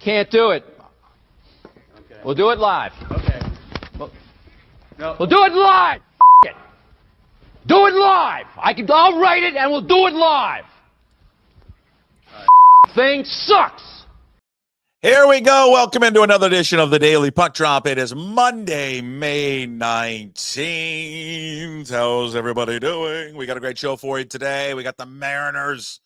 can't do it. Okay. We'll do it live. Okay. No. We'll do it live. F it. Do it live. I'll write it and we'll do it live. Thing sucks. Here we go. Welcome into another edition of the Daily Puck Drop. It is Monday, May 19th. How's everybody doing? We got a great show for you today. We got the Mariners.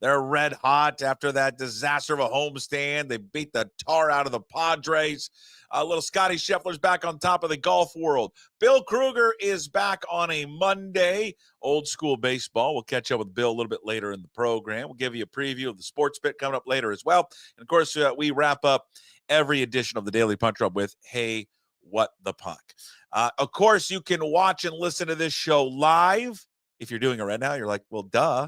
They're red hot after that disaster of a homestand. They beat the tar out of the Padres. Little Scottie Scheffler's back on top of the golf world. Bill Krueger is back on a Monday. Old school baseball. We'll catch up with Bill a little bit later in the program. We'll give you a preview of the sports bit coming up later as well. And, of course, we wrap up every edition of the Daily Punch Drop with, Hey, What the Puck? Of course, you can watch and listen to this show live. If you're doing it right now, you're like, well, duh.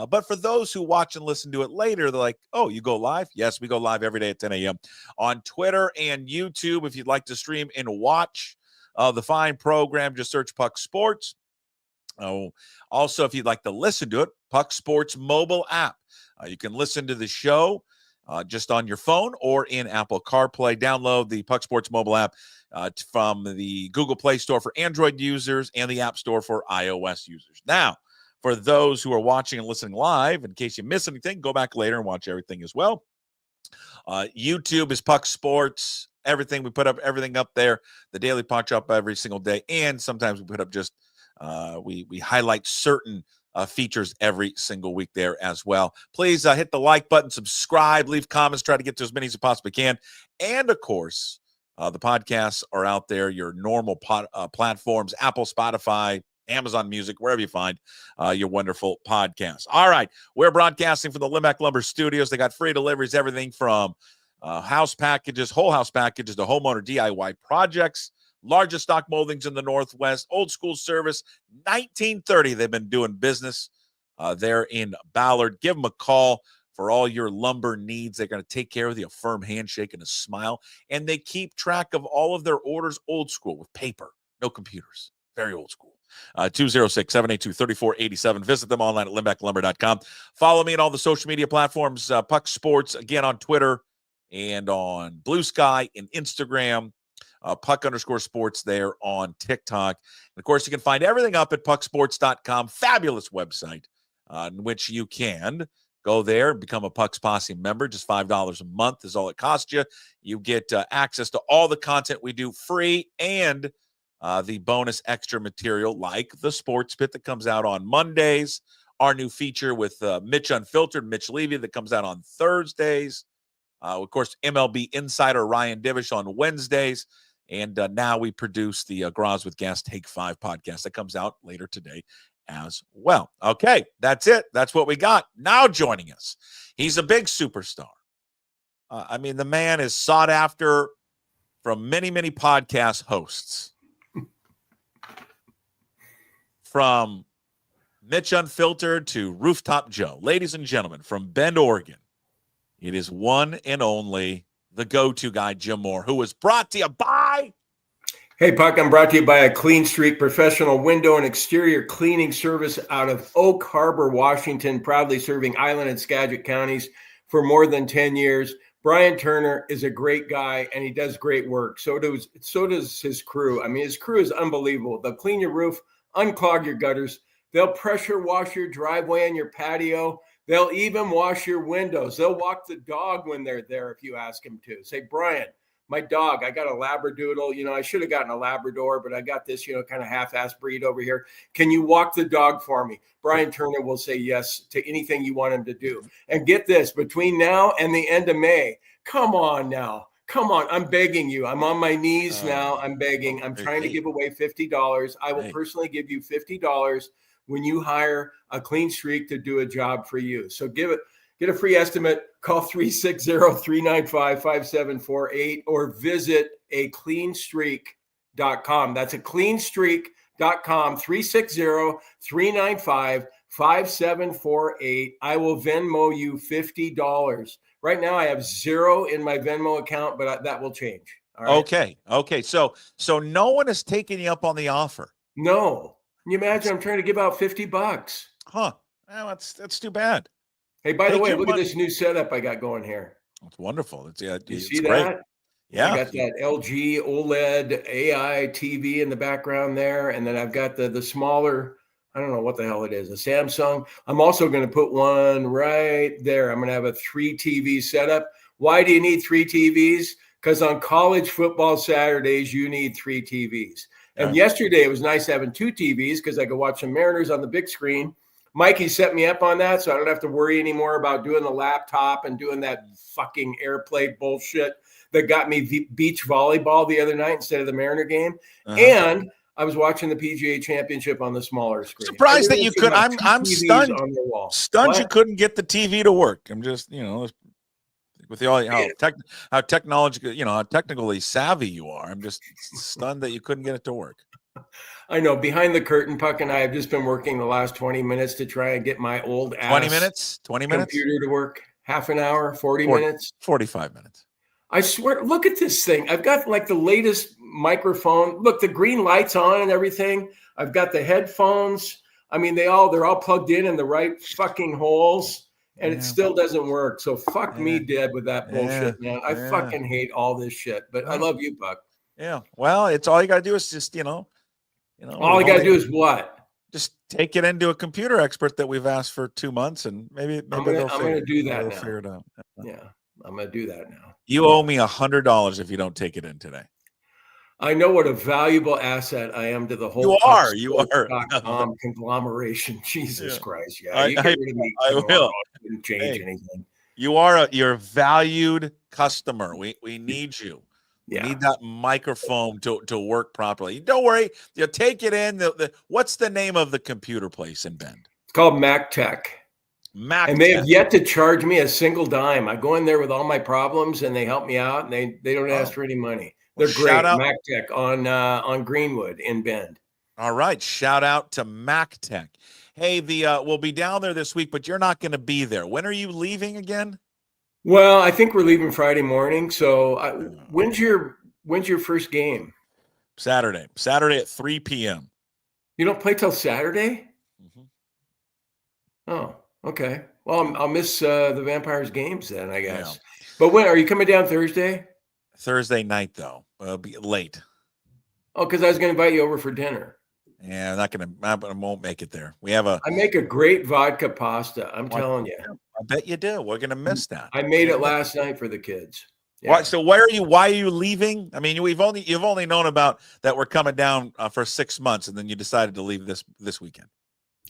But for those who watch and listen to it later, they're like, oh, you go live? Yes, we go live every day at 10 a.m. on Twitter and YouTube. If you'd like to stream and watch the fine program, just search Puck Sports. Also, if you'd like to listen to it, Puck Sports mobile app. You can listen to the show just on your phone or in Apple CarPlay. Download the Puck Sports mobile app from the Google Play Store for Android users and the App Store for iOS users. Now, for those who are watching and listening live, in case you miss anything, go back later and watch everything as well. YouTube is Puck Sports. Everything, we put up everything up there. The Daily Punch up every single day. And sometimes we put up just, we highlight certain features every single week there as well. Please hit the like button, subscribe, leave comments, try to get to as many as you possibly can. And, of course, the podcasts are out there, your normal platforms, Apple, Spotify, Amazon Music, wherever you find your wonderful podcasts. All right, we're broadcasting from the Limbeck Lumber Studios. They got free deliveries, everything from house packages, whole house packages to homeowner DIY projects. Largest stock moldings in the Northwest. Old school service, 1930. They've been doing business there in Ballard. Give them a call for all your lumber needs. They're going to take care of you, a firm handshake and a smile. And they keep track of all of their orders old school with paper, no computers. Very old school. 206-782-3487. Visit them online at limbecklumber.com. Follow me on all the social media platforms, Puck Sports, again on Twitter and on Blue Sky and Instagram, Puck_sports there on TikTok. And of course, you can find everything up at pucksports.com. Fabulous website in which you can go there and become a Puck's Posse member. Just $5 a month is all it costs you. You get access to all the content we do free and the bonus extra material like the sports pit that comes out on Mondays, our new feature with Mitch Unfiltered, Mitch Levy, that comes out on Thursdays. Of course, MLB Insider Ryan Divish on Wednesdays. And now we produce the Graz with Gas Take 5 podcast that comes out later today as well. Okay, that's it. That's what we got. Now joining us, he's a big superstar. I mean, the man is sought after from many, many podcast hosts. From Mitch Unfiltered to Rooftop Joe. Ladies and gentlemen, from Bend, Oregon, it is one and only the go-to guy, Jim Moore, who was brought to you by... Hey, Puck, I'm brought to you by a Clean Streak professional window and exterior cleaning service out of Oak Harbor, Washington, proudly serving Island and Skagit counties for more than 10 years. Brian Turner is a great guy, and he does great work. So does his crew. I mean, his crew is unbelievable. They'll clean your roof, unclog your gutters. They'll pressure wash your driveway and your patio. They'll even wash your windows. They'll walk the dog when they're there if you ask them to. Say, Brian, my dog, I got a Labradoodle. You know, I should have gotten a Labrador, but I got this, kind of half-ass breed over here. Can you walk the dog for me? Brian Turner will say yes to anything you want him to do. And get this, between now and the end of May, come on now. Come on, I'm begging you. I'm on my knees now. I'm begging. I'm trying to give away $50. I will personally give you $50 when you hire a Clean Streak to do a job for you. So get a free estimate. Call 360-395-5748 or visit acleanstreak.com. That's acleanstreak.com, 360-395-5748. I will Venmo you $50. Right now, I have $0 in my Venmo account, but that will change. All right? Okay. So no one has taken you up on the offer. No. Can you imagine? I'm trying to give out $50. Huh? Well, that's too bad. Hey, by the way, look at this new setup I got going here. It's wonderful. It's You it's see great. that? Yeah. I got that LG OLED AI TV in the background there. And then I've got the smaller, I don't know what the hell it is, a Samsung. I'm also going to put one right there. I'm going to have a 3 TV setup. Why do you need 3 TVs? Because on college football Saturdays, you need 3 TVs. And yesterday it was nice having 2 TVs because I could watch the Mariners on the big screen. Mikey set me up on that, so I don't have to worry anymore about doing the laptop and doing that fucking AirPlay bullshit that got me beach volleyball the other night instead of the Mariner game. And I was watching the PGA Championship on the smaller screen. Surprised that you could. I'm stunned. On the wall. Stunned you couldn't get the TV to work. I'm just, with how technological, how technically savvy you are. I'm just stunned that you couldn't get it to work. I know. Behind the curtain, Puck and I have just been working the last 20 minutes to try and get my old ass 20 minutes computer to work. Half an hour, 40 minutes, 45 minutes. I swear, look at this thing. I've got like the latest microphone. Look, the green light's on and everything. I've got the headphones. I mean, they're all plugged in the right fucking holes, and it still doesn't work. So fuck me dead with that bullshit, man. I fucking hate all this shit, but I love you, Puck. Yeah. Well, it's all you got to do is just, all you got to do is what? Just take it into a computer expert that we've asked for 2 months, and maybe I'm going to do that now. Figure it out. Yeah, I'm going to do that now. You owe me $100 if you don't take it in today. I know what a valuable asset I am to the whole. You are conglomeration. Jesus Christ! Yeah, you get rid of me. I will. Didn't change anything. You're a valued customer. We need you. You need that microphone to work properly. Don't worry. You take it in. What's the name of the computer place in Bend? It's called MacTech. And they have yet to charge me a single dime. I go in there with all my problems, and they help me out, and they don't ask for any money. They're great. MacTech on Greenwood in Bend. All right. Shout out to MacTech. Hey, we'll be down there this week, but you're not going to be there. When are you leaving again? Well, I think we're leaving Friday morning. So when's your first game? Saturday at 3 p.m. You don't play till Saturday? Oh, okay. Well, I'll miss the Vampires games then, I guess. Yeah. But when are you coming down Thursday? Thursday night, though. It'll be late. Oh, because I was going to invite you over for dinner. Yeah, I won't make it there. I make a great vodka pasta. I'm telling you. I bet you do. We're going to miss that. I made it last night for the kids. Yeah. So why are you leaving? I mean, you've only known about that we're coming down for 6 months, and then you decided to leave this weekend.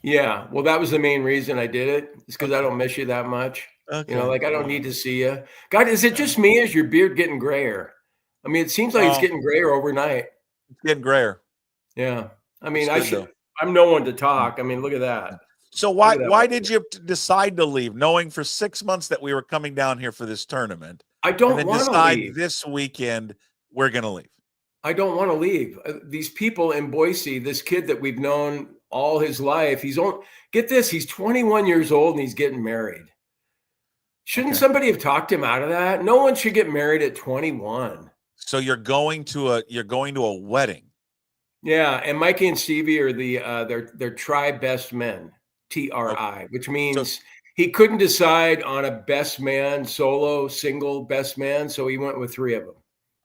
Yeah. Well, that was the main reason I did it. It's because I don't miss you that much. Okay. I don't need to see you. God, is it just me? Is your beard getting grayer? I mean, it seems like it's getting grayer overnight. It's getting grayer. Yeah. I mean, I'm no one to talk. I mean, look at that. So why did you decide to leave, knowing for 6 months that we were coming down here for this tournament? I don't want to leave. This weekend we're going to leave. I don't want to leave. These people in Boise, this kid that we've known all his life, he's 21 years old and he's getting married. Shouldn't somebody have talked him out of that? No one should get married at 21. So you're going to a wedding. Yeah, and Mikey and Stevie are they're tri best men, TRI, which means he couldn't decide on a best man, solo, single best man, so he went with 3 of them.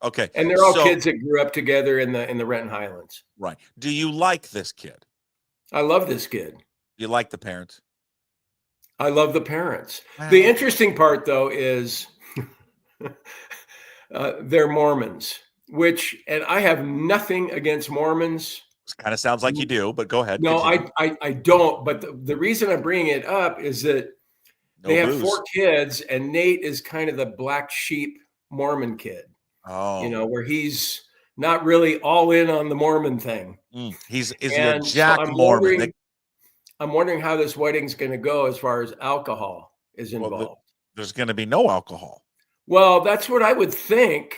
Okay. And they're all kids that grew up together in the Renton Highlands. Right. Do you like this kid? I love this kid. You like the parents? I love the parents. Wow. The interesting part, though, is they're Mormons. And I have nothing against Mormons. It kind of sounds like you do, but go ahead. No, I don't. But the reason I'm bringing it up is that they have 4 kids, and Nate is kind of the black sheep Mormon kid. Oh, where he's not really all in on the Mormon thing. Is he a Jack Mormon? I'm wondering how this wedding's going to go as far as alcohol is involved. Well, there's going to be no alcohol. Well, that's what I would think.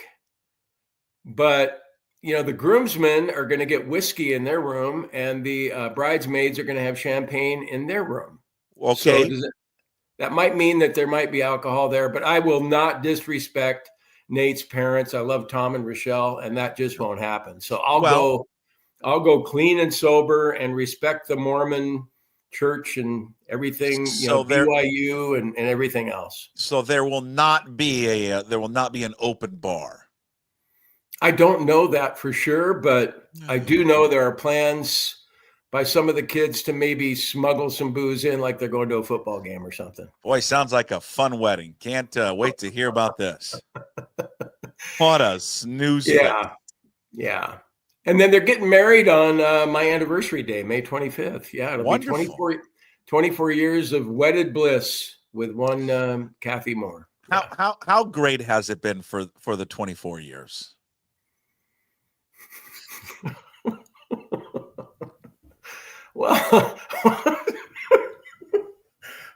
But, the groomsmen are going to get whiskey in their room, and the bridesmaids are going to have champagne in their room. Okay. So that might mean that there might be alcohol there, but I will not disrespect Nate's parents. I love Tom and Rochelle, and that just won't happen. So I'll go clean and sober and respect the Mormon church and everything, So BYU and everything else. So there will not be an open bar. I don't know that for sure, but I do know there are plans by some of the kids to maybe smuggle some booze in, like they're going to a football game or something. Boy, sounds like a fun wedding. Can't wait to hear about this. What a snooze fest. Yeah. And then they're getting married on my anniversary day, May 25th. Yeah, it'll Wonderful. be 24 years of wedded bliss with one Kathy Moore. Yeah. How great has it been for the 24 years? Well,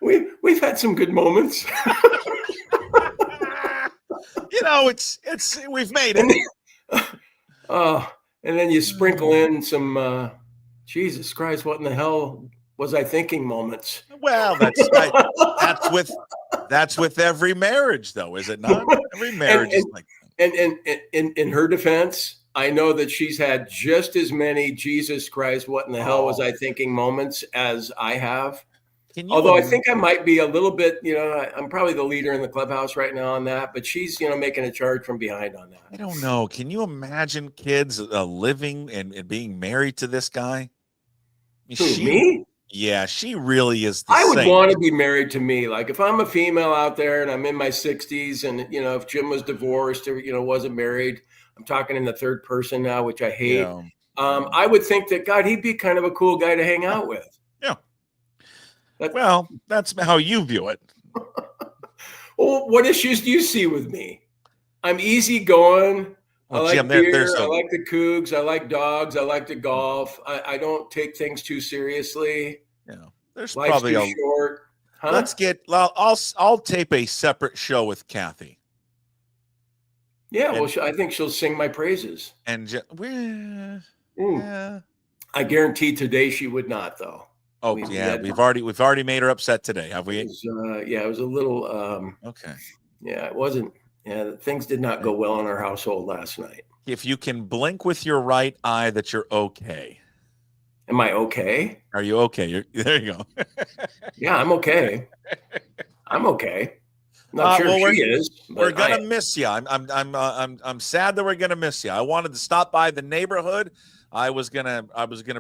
we've had some good moments. It's we've made it. And then you sprinkle in some Jesus Christ, what in the hell was I thinking moments. Well, that's with every marriage, though, is it not? Every marriage is like that. And in her defense, I know that she's had just as many Jesus Christ, what in the hell was I thinking moments as I have. Although I think I might be a little bit, I'm probably the leader in the clubhouse right now on that, but she's, making a charge from behind on that. I don't know. Can you imagine kids living and being married to this guy? Me? Yeah, she really is. I would want to be married to me. Like if I'm a female out there and I'm in my 60s and, if Jim was divorced or, wasn't married, I'm talking in the third person now, which I hate. Yeah. I would think that, God, he'd be kind of a cool guy to hang out with. Yeah. Well, that's how you view it. Well, what issues do you see with me? I'm easygoing. I like Jim, beer. I like the Cougs. I like dogs. I like to golf. I don't take things too seriously. Yeah. There's Life's probably too short. Huh? Let's get. I'll tape a separate show with Kathy. Yeah, well, I think she'll sing my praises. And yeah. I guarantee today she would not, though. Oh, we've already made her upset today, have we? It was a little. Okay. Yeah, it wasn't. Yeah, things did not go well in our household last night. If you can blink with your right eye, that you're okay. Am I okay? Are you okay? There you go. Yeah, I'm okay. I'm okay. Not sure she is. We're gonna miss you. I'm sad that we're gonna miss you. I wanted to stop by the neighborhood. I was gonna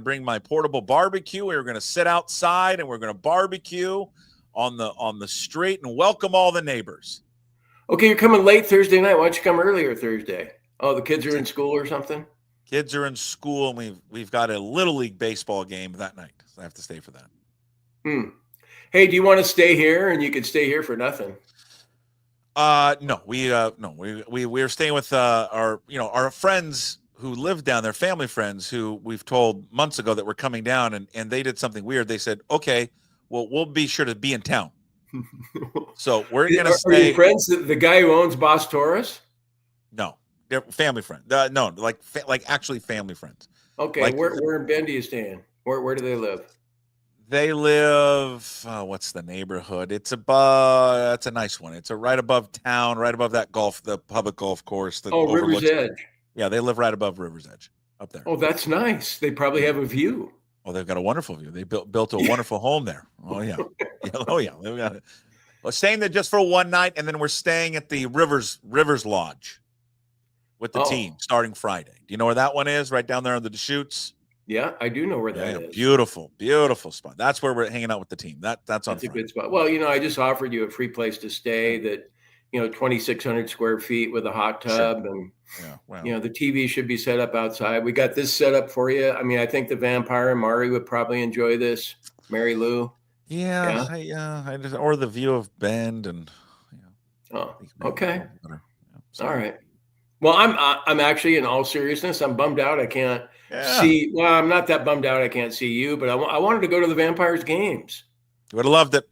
bring my portable barbecue. We were gonna sit outside and we're gonna barbecue on the street and welcome all the neighbors. Okay, you're coming late Thursday night. Why don't you come earlier Thursday? Oh, the kids are in school or something? Kids are in school, and we've got a Little League baseball game that night. So I have to stay for that. Hey, do you want to stay here? And you could stay here for nothing. No, we're staying with our friends who live down there, family friends who we've told months ago that we're coming down, and they did something weird. They said, okay, well, we'll be sure to be in town. So we're going to stay. Are you friends, the guy who owns Boss Taurus? No, they're family friends. No, like actually family friends. Okay, where in Bend are you staying? Where do they live? They live. What's the neighborhood? It's a nice one. It's right above town, right above the public golf course. River's Edge. Yeah, they live right above River's Edge, up there. Oh, that's nice. They probably have a view. Oh, they've got a wonderful view. They built a wonderful home there. Oh yeah, oh yeah. They've got it. We're staying there just for one night, and then we're staying at the Rivers Lodge with the team starting Friday. Do you know where that one is? Right down there on the Deschutes. Yeah, I do know where that is. Beautiful, beautiful spot. That's where we're hanging out with the team. That's a good spot. Well, I just offered you a free place to stay that, 2,600 square feet with a hot tub. Sure. And, the TV should be set up outside. We got this set up for you. I mean, I think the vampire and Mari would probably enjoy this. Mary Lou. Yeah. Or the view of Bend and. Oh, okay. All right. Well, I'm actually, in all seriousness, I'm bummed out. I can't see. Well, I'm not that bummed out. I can't see you, but I wanted to go to the Vampires games. Would have loved it.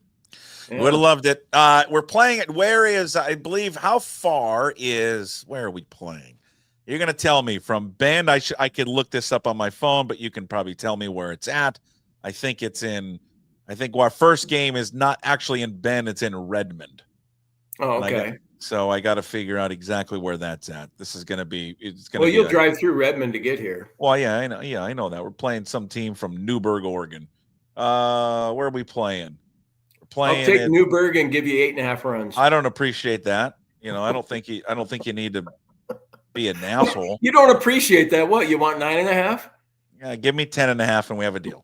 Yeah. Would have loved it. We're playing it. Where are we playing? You're going to tell me from Bend. I could look this up on my phone, but you can probably tell me where it's at. I think our first game is not actually in Bend. It's in Redmond. Oh, okay. So I got to figure out exactly where that's at. This is going to be. You'll drive through Redmond to get here. Well, yeah, I know. Yeah, I know that. We're playing some team from Newburgh, Oregon. Where are we playing? We're playing. I'll take Newberg and give you 8.5 runs. I don't appreciate that. I don't think you need to be an asshole. You don't appreciate that. What, you want 9.5? Yeah, give me 10.5 and we have a deal.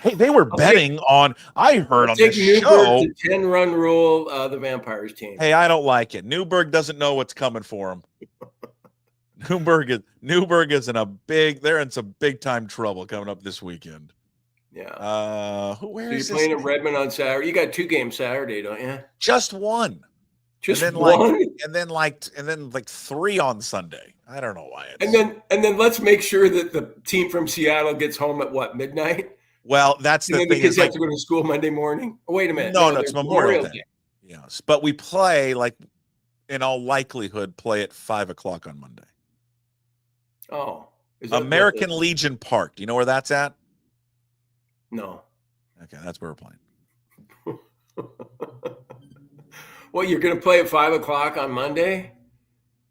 Hey, they were betting on. I heard on this show the 10-run rule. The Vampires team. Hey, I don't like it. Newberg doesn't know what's coming for him. Newberg is they're in some big time trouble coming up this weekend. Yeah. Where so is you're playing at Redmond on Saturday? You got 2 games Saturday, don't you? Just one. Just and then one. And then like 3 on Sunday. I don't know why. And then let's make sure that the team from Seattle gets home at what, midnight? Well, that's the thing. The kids have to go to school Monday morning. Oh, wait a minute. No, it's Memorial Day. Yes, but we play in all likelihood at 5:00 on Monday. Oh, American Legion Park. Do you know where that's at? No. Okay, that's where we're playing. Well, you're going to play at 5:00 on Monday?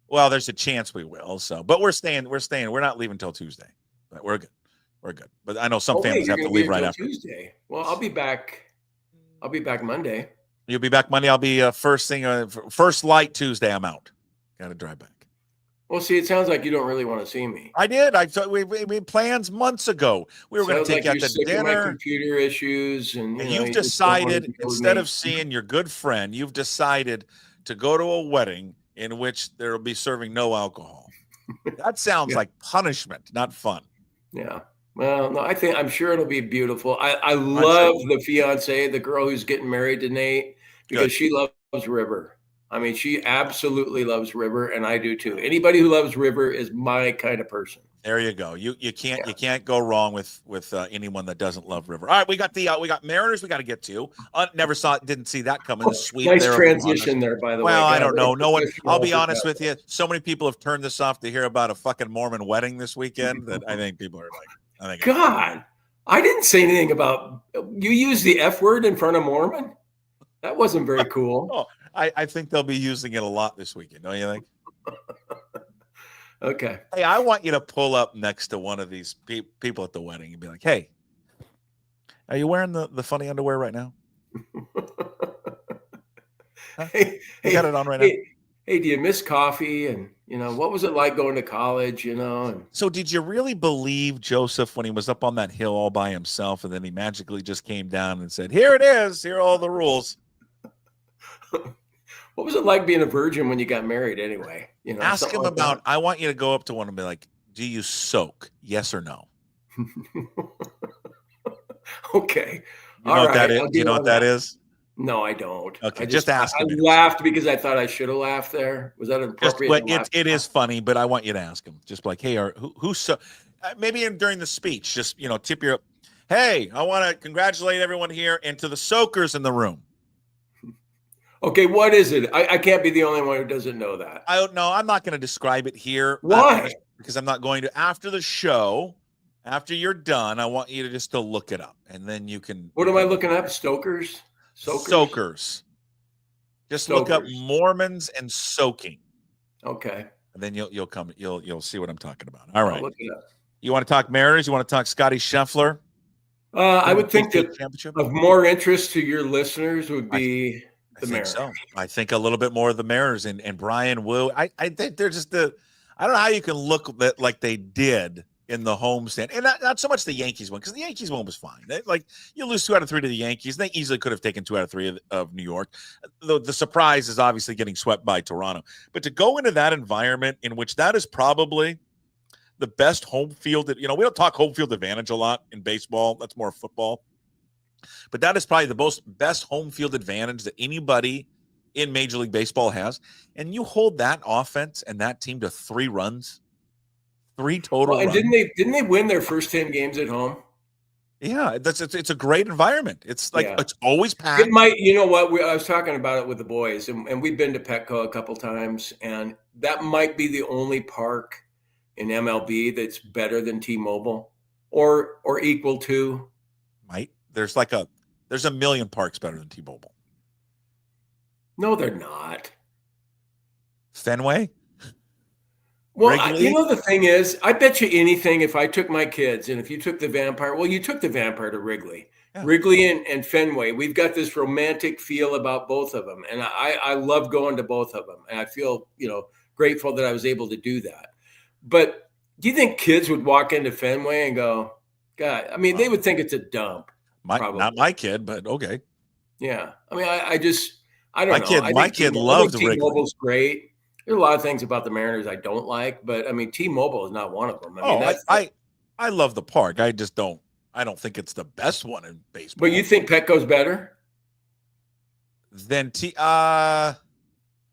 Well, there's a chance we will. But we're staying. We're not leaving till Tuesday. But we're good. We're good. But I know some families have to leave right after Tuesday. Well, I'll be back. I'll be back Monday. You'll be back Monday. I'll be first light Tuesday. I'm out. Got to drive back. Well, see, it sounds like you don't really want to see me. I did. I thought we plans months ago. We were going to take you out to dinner. My computer issues, and you've decided instead of seeing your good friend, you've decided to go to a wedding in which there will be serving no alcohol. That sounds like punishment, not fun. Yeah. Well, no, I'm sure it'll be beautiful. I love the fiance, the girl who's getting married to Nate, because she loves River. I mean, she absolutely loves River, and I do too. Anybody who loves River is my kind of person. There you go. You can't go wrong with anyone that doesn't love River. All right, we got Mariners. We got to get to. Didn't see that coming. The sweep. Nice transition there, by the way. Well, I don't know. No one. I'll be honest with you. So many people have turned this off to hear about a fucking Mormon wedding this weekend that I think people are like. God, I didn't say anything about you. Use the F word in front of Mormon. That wasn't very cool. Oh, I think they'll be using it a lot this weekend. Don't you think? Okay. Hey, I want you to pull up next to one of these people at the wedding and be like, "Hey, are you wearing the funny underwear right now?" Huh? Hey, you got it on right now. Hey, do you miss coffee? And what was it like going to college? So, did you really believe Joseph when he was up on that hill all by himself, and then he magically just came down and said, "Here it is. Here are all the rules." What was it like being a virgin when you got married anyway? Ask him about, I want you to go up to one and be like, do you soak? Yes or no? Okay. You know what that is? Do you know what that is? No, I don't. Okay, just ask him. I laughed because I thought I should have laughed there. Was that appropriate? It is funny, but I want you to ask him. Just like, hey, who so maybe during the speech, just tip your, hey, I want to congratulate everyone here and to the soakers in the room. Okay, what is it? I can't be the only one who doesn't know that. I don't know. I'm not going to describe it here. Why? Because I'm not going to. After the show, after you're done, I want you to look it up, and then you can. What am I looking up? Soakers. Just look up Mormons and soaking. Okay. And then you'll see what I'm talking about. All right. I'll look it up. You want to talk Mariners? You want to talk Scottie Scheffler? I would think that of more interest to your listeners would be the Mariners. So. I think a little bit more of the Mariners and Bryan Woo. I think they're just I don't know how you can look like they did in the homestand, and not so much the Yankees one, because the Yankees one was fine. You lose 2 out of 3 to the Yankees. They easily could have taken 2 out of 3 of New York. The surprise is obviously getting swept by Toronto. But to go into that environment in which that is probably the best home field, we don't talk home field advantage a lot in baseball. That's more football. But that is probably the best home field advantage that anybody in Major League Baseball has. And you hold that offense and that team to 3 runs. 3 total. And didn't they win their first 10 games at home? Yeah, it's a great environment. It's it's always packed. It might, you know what? I was talking about it with the boys, and we've been to Petco a couple times, and that might be the only park in MLB that's better than T-Mobile or equal to. There's a million parks better than T-Mobile. No, they're not. Fenway. Well, Wrigley? the thing is, I bet you anything if I took my kids and if you took the vampire, well, you took the vampire to Wrigley. Yeah. Wrigley and Fenway, we've got this romantic feel about both of them. And I love going to both of them. And I feel, grateful that I was able to do that. But do you think kids would walk into Fenway and go, God, I mean, they would think it's a dump. Not my kid, but okay. Yeah. I mean, I don't know. My kid loved Wrigley. T-Mobile's great. There's a lot of things about the Mariners I don't like, but I mean, T-Mobile is not one of them. I love the park. I just don't. I don't think it's the best one in baseball. But you think Petco's better than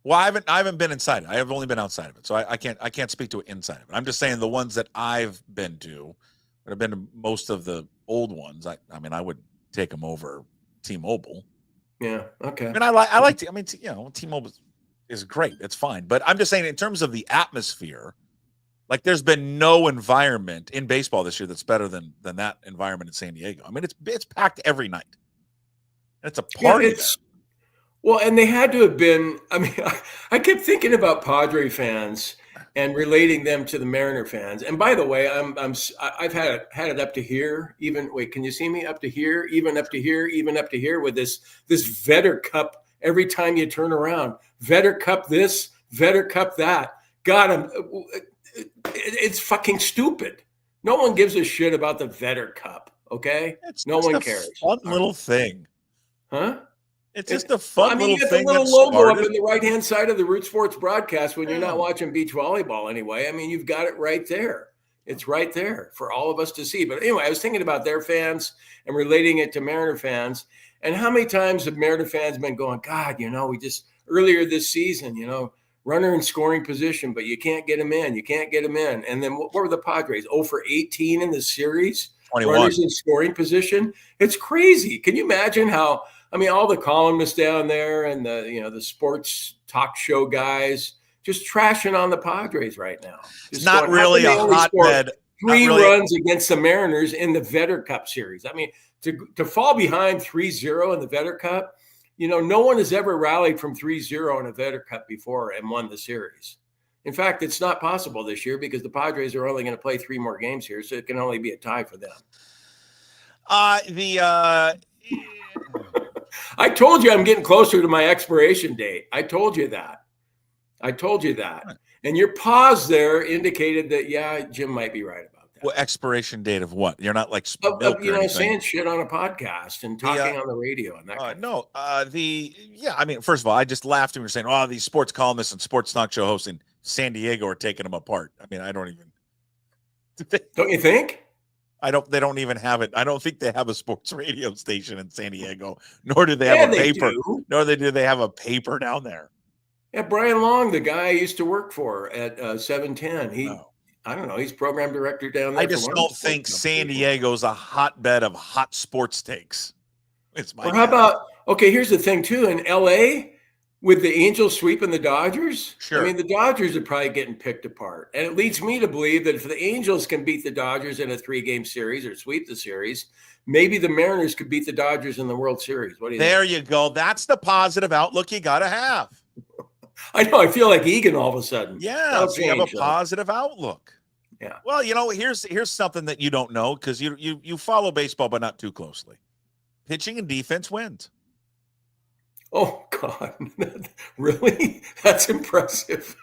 Well, I haven't been inside it. I have only been outside of it, so I can't speak to it inside of it. I'm just saying the ones that I've been to, but I've been to most of the old ones. I mean, I would take them over T-Mobile. Yeah. Okay. And I like. T-Mobile is great. It's fine, but I'm just saying in terms of the atmosphere, like there's been no environment in baseball this year that's better than that environment in San Diego. I mean, it's packed every night. And it's a party. Yeah, well, and they had to have been. I mean, I kept thinking about Padre fans and relating them to the Mariner fans. And by the way, I've had it up to here. Even wait, can you see me up to here? Even up to here. Even up to here with this Vetter Cup. Every time you turn around, Vetter Cup this, Vetter Cup that. God, it's fucking stupid. No one gives a shit about the Vetter Cup. Okay, no one cares. Fun little thing, huh? It's just a fun little thing. I mean, you get the little logo up in the right-hand side of the Root Sports broadcast when you're not watching beach volleyball anyway. I mean, you've got it right there. It's right there for all of us to see. But anyway, I was thinking about their fans and relating it to Mariner fans. And how many times have Mariner fans been going, God, we just earlier this season, runner in scoring position, but you can't get him in. You can't get him in. And then what were the Padres? 0 for 18 in the series? 21. Runners in scoring position. It's crazy. Can you imagine how, all the columnists down there and the sports talk show guys just trashing on the Padres right now. It's not really a hotbed. Three runs against the Mariners in the Vetter Cup series. I mean, to fall behind 3-0 in the Vetter Cup, no one has ever rallied from 3-0 in a Vetter Cup before and won the series. In fact, it's not possible this year because the Padres are only going to play 3 more games here, so it can only be a tie for them. I told you I'm getting closer to my expiration date. I told you that. And your pause there indicated that, yeah, Jim might be right about that. Well, expiration date of what? You're not like saying shit on a podcast and talking on the radio and that kind of thing. First of all, I just laughed when we were saying, these sports columnists and sports talk show hosts in San Diego are taking them apart. I mean, I don't even. Don't you think? They don't even have it. I don't think they have a sports radio station in San Diego, nor do they have a paper. Nor do they have a paper down there. Yeah, Brian Long, the guy I used to work for at 710. I don't know. He's program director down there. I just don't think San Diego's a hotbed of hot sports takes. Or how about, here's the thing too. In LA, with the Angels sweeping the Dodgers, sure. I mean, the Dodgers are probably getting picked apart. And it leads me to believe that if the Angels can beat the Dodgers in a 3-game series or sweep the series, maybe the Mariners could beat the Dodgers in the World Series. What do you think? There you go. That's the positive outlook you got to have. I know. I feel like Egan all of a sudden. Yeah, so you have a positive outlook. Yeah. Well, here's something that you don't know because you follow baseball, but not too closely. Pitching and defense wins. Oh God, really? That's impressive.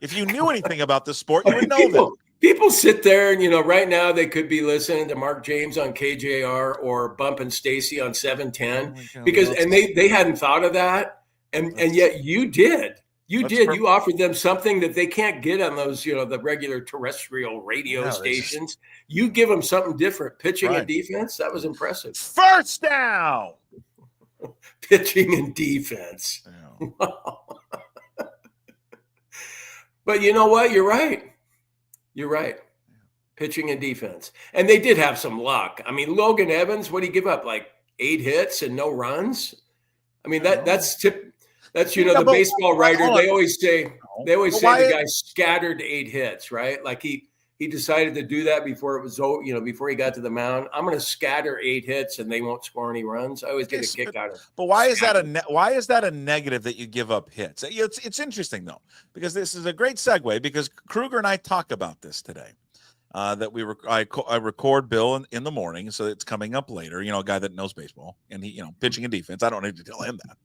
If you knew anything about the sport, you would know that. People sit there and right now they could be listening to Mark James on KJR or Bump and Stacy on 710 because they hadn't thought of that. And yet you did. You offered them something that they can't get on those, the regular terrestrial radio stations. You give them something different. Pitching and defense. That was impressive. First down. Pitching and defense. Yeah. Wow. But you know what? You're right. Pitching and defense. And they did have some luck. I mean, Logan Evans, what did he give up? Like 8 hits and no runs? I mean, that's the baseball writer. They always say the guy scattered 8 hits, right? Like he he decided to do that before it was, before he got to the mound. I'm going to scatter 8 hits and they won't score any runs. I always get a kick out of it. But why is that a negative that you give up hits? It's interesting though, because this is a great segue, because Krueger and I talk about this today. I record Bill in the morning, so it's coming up later. A guy that knows baseball, and he, pitching and defense. I don't need to tell him that.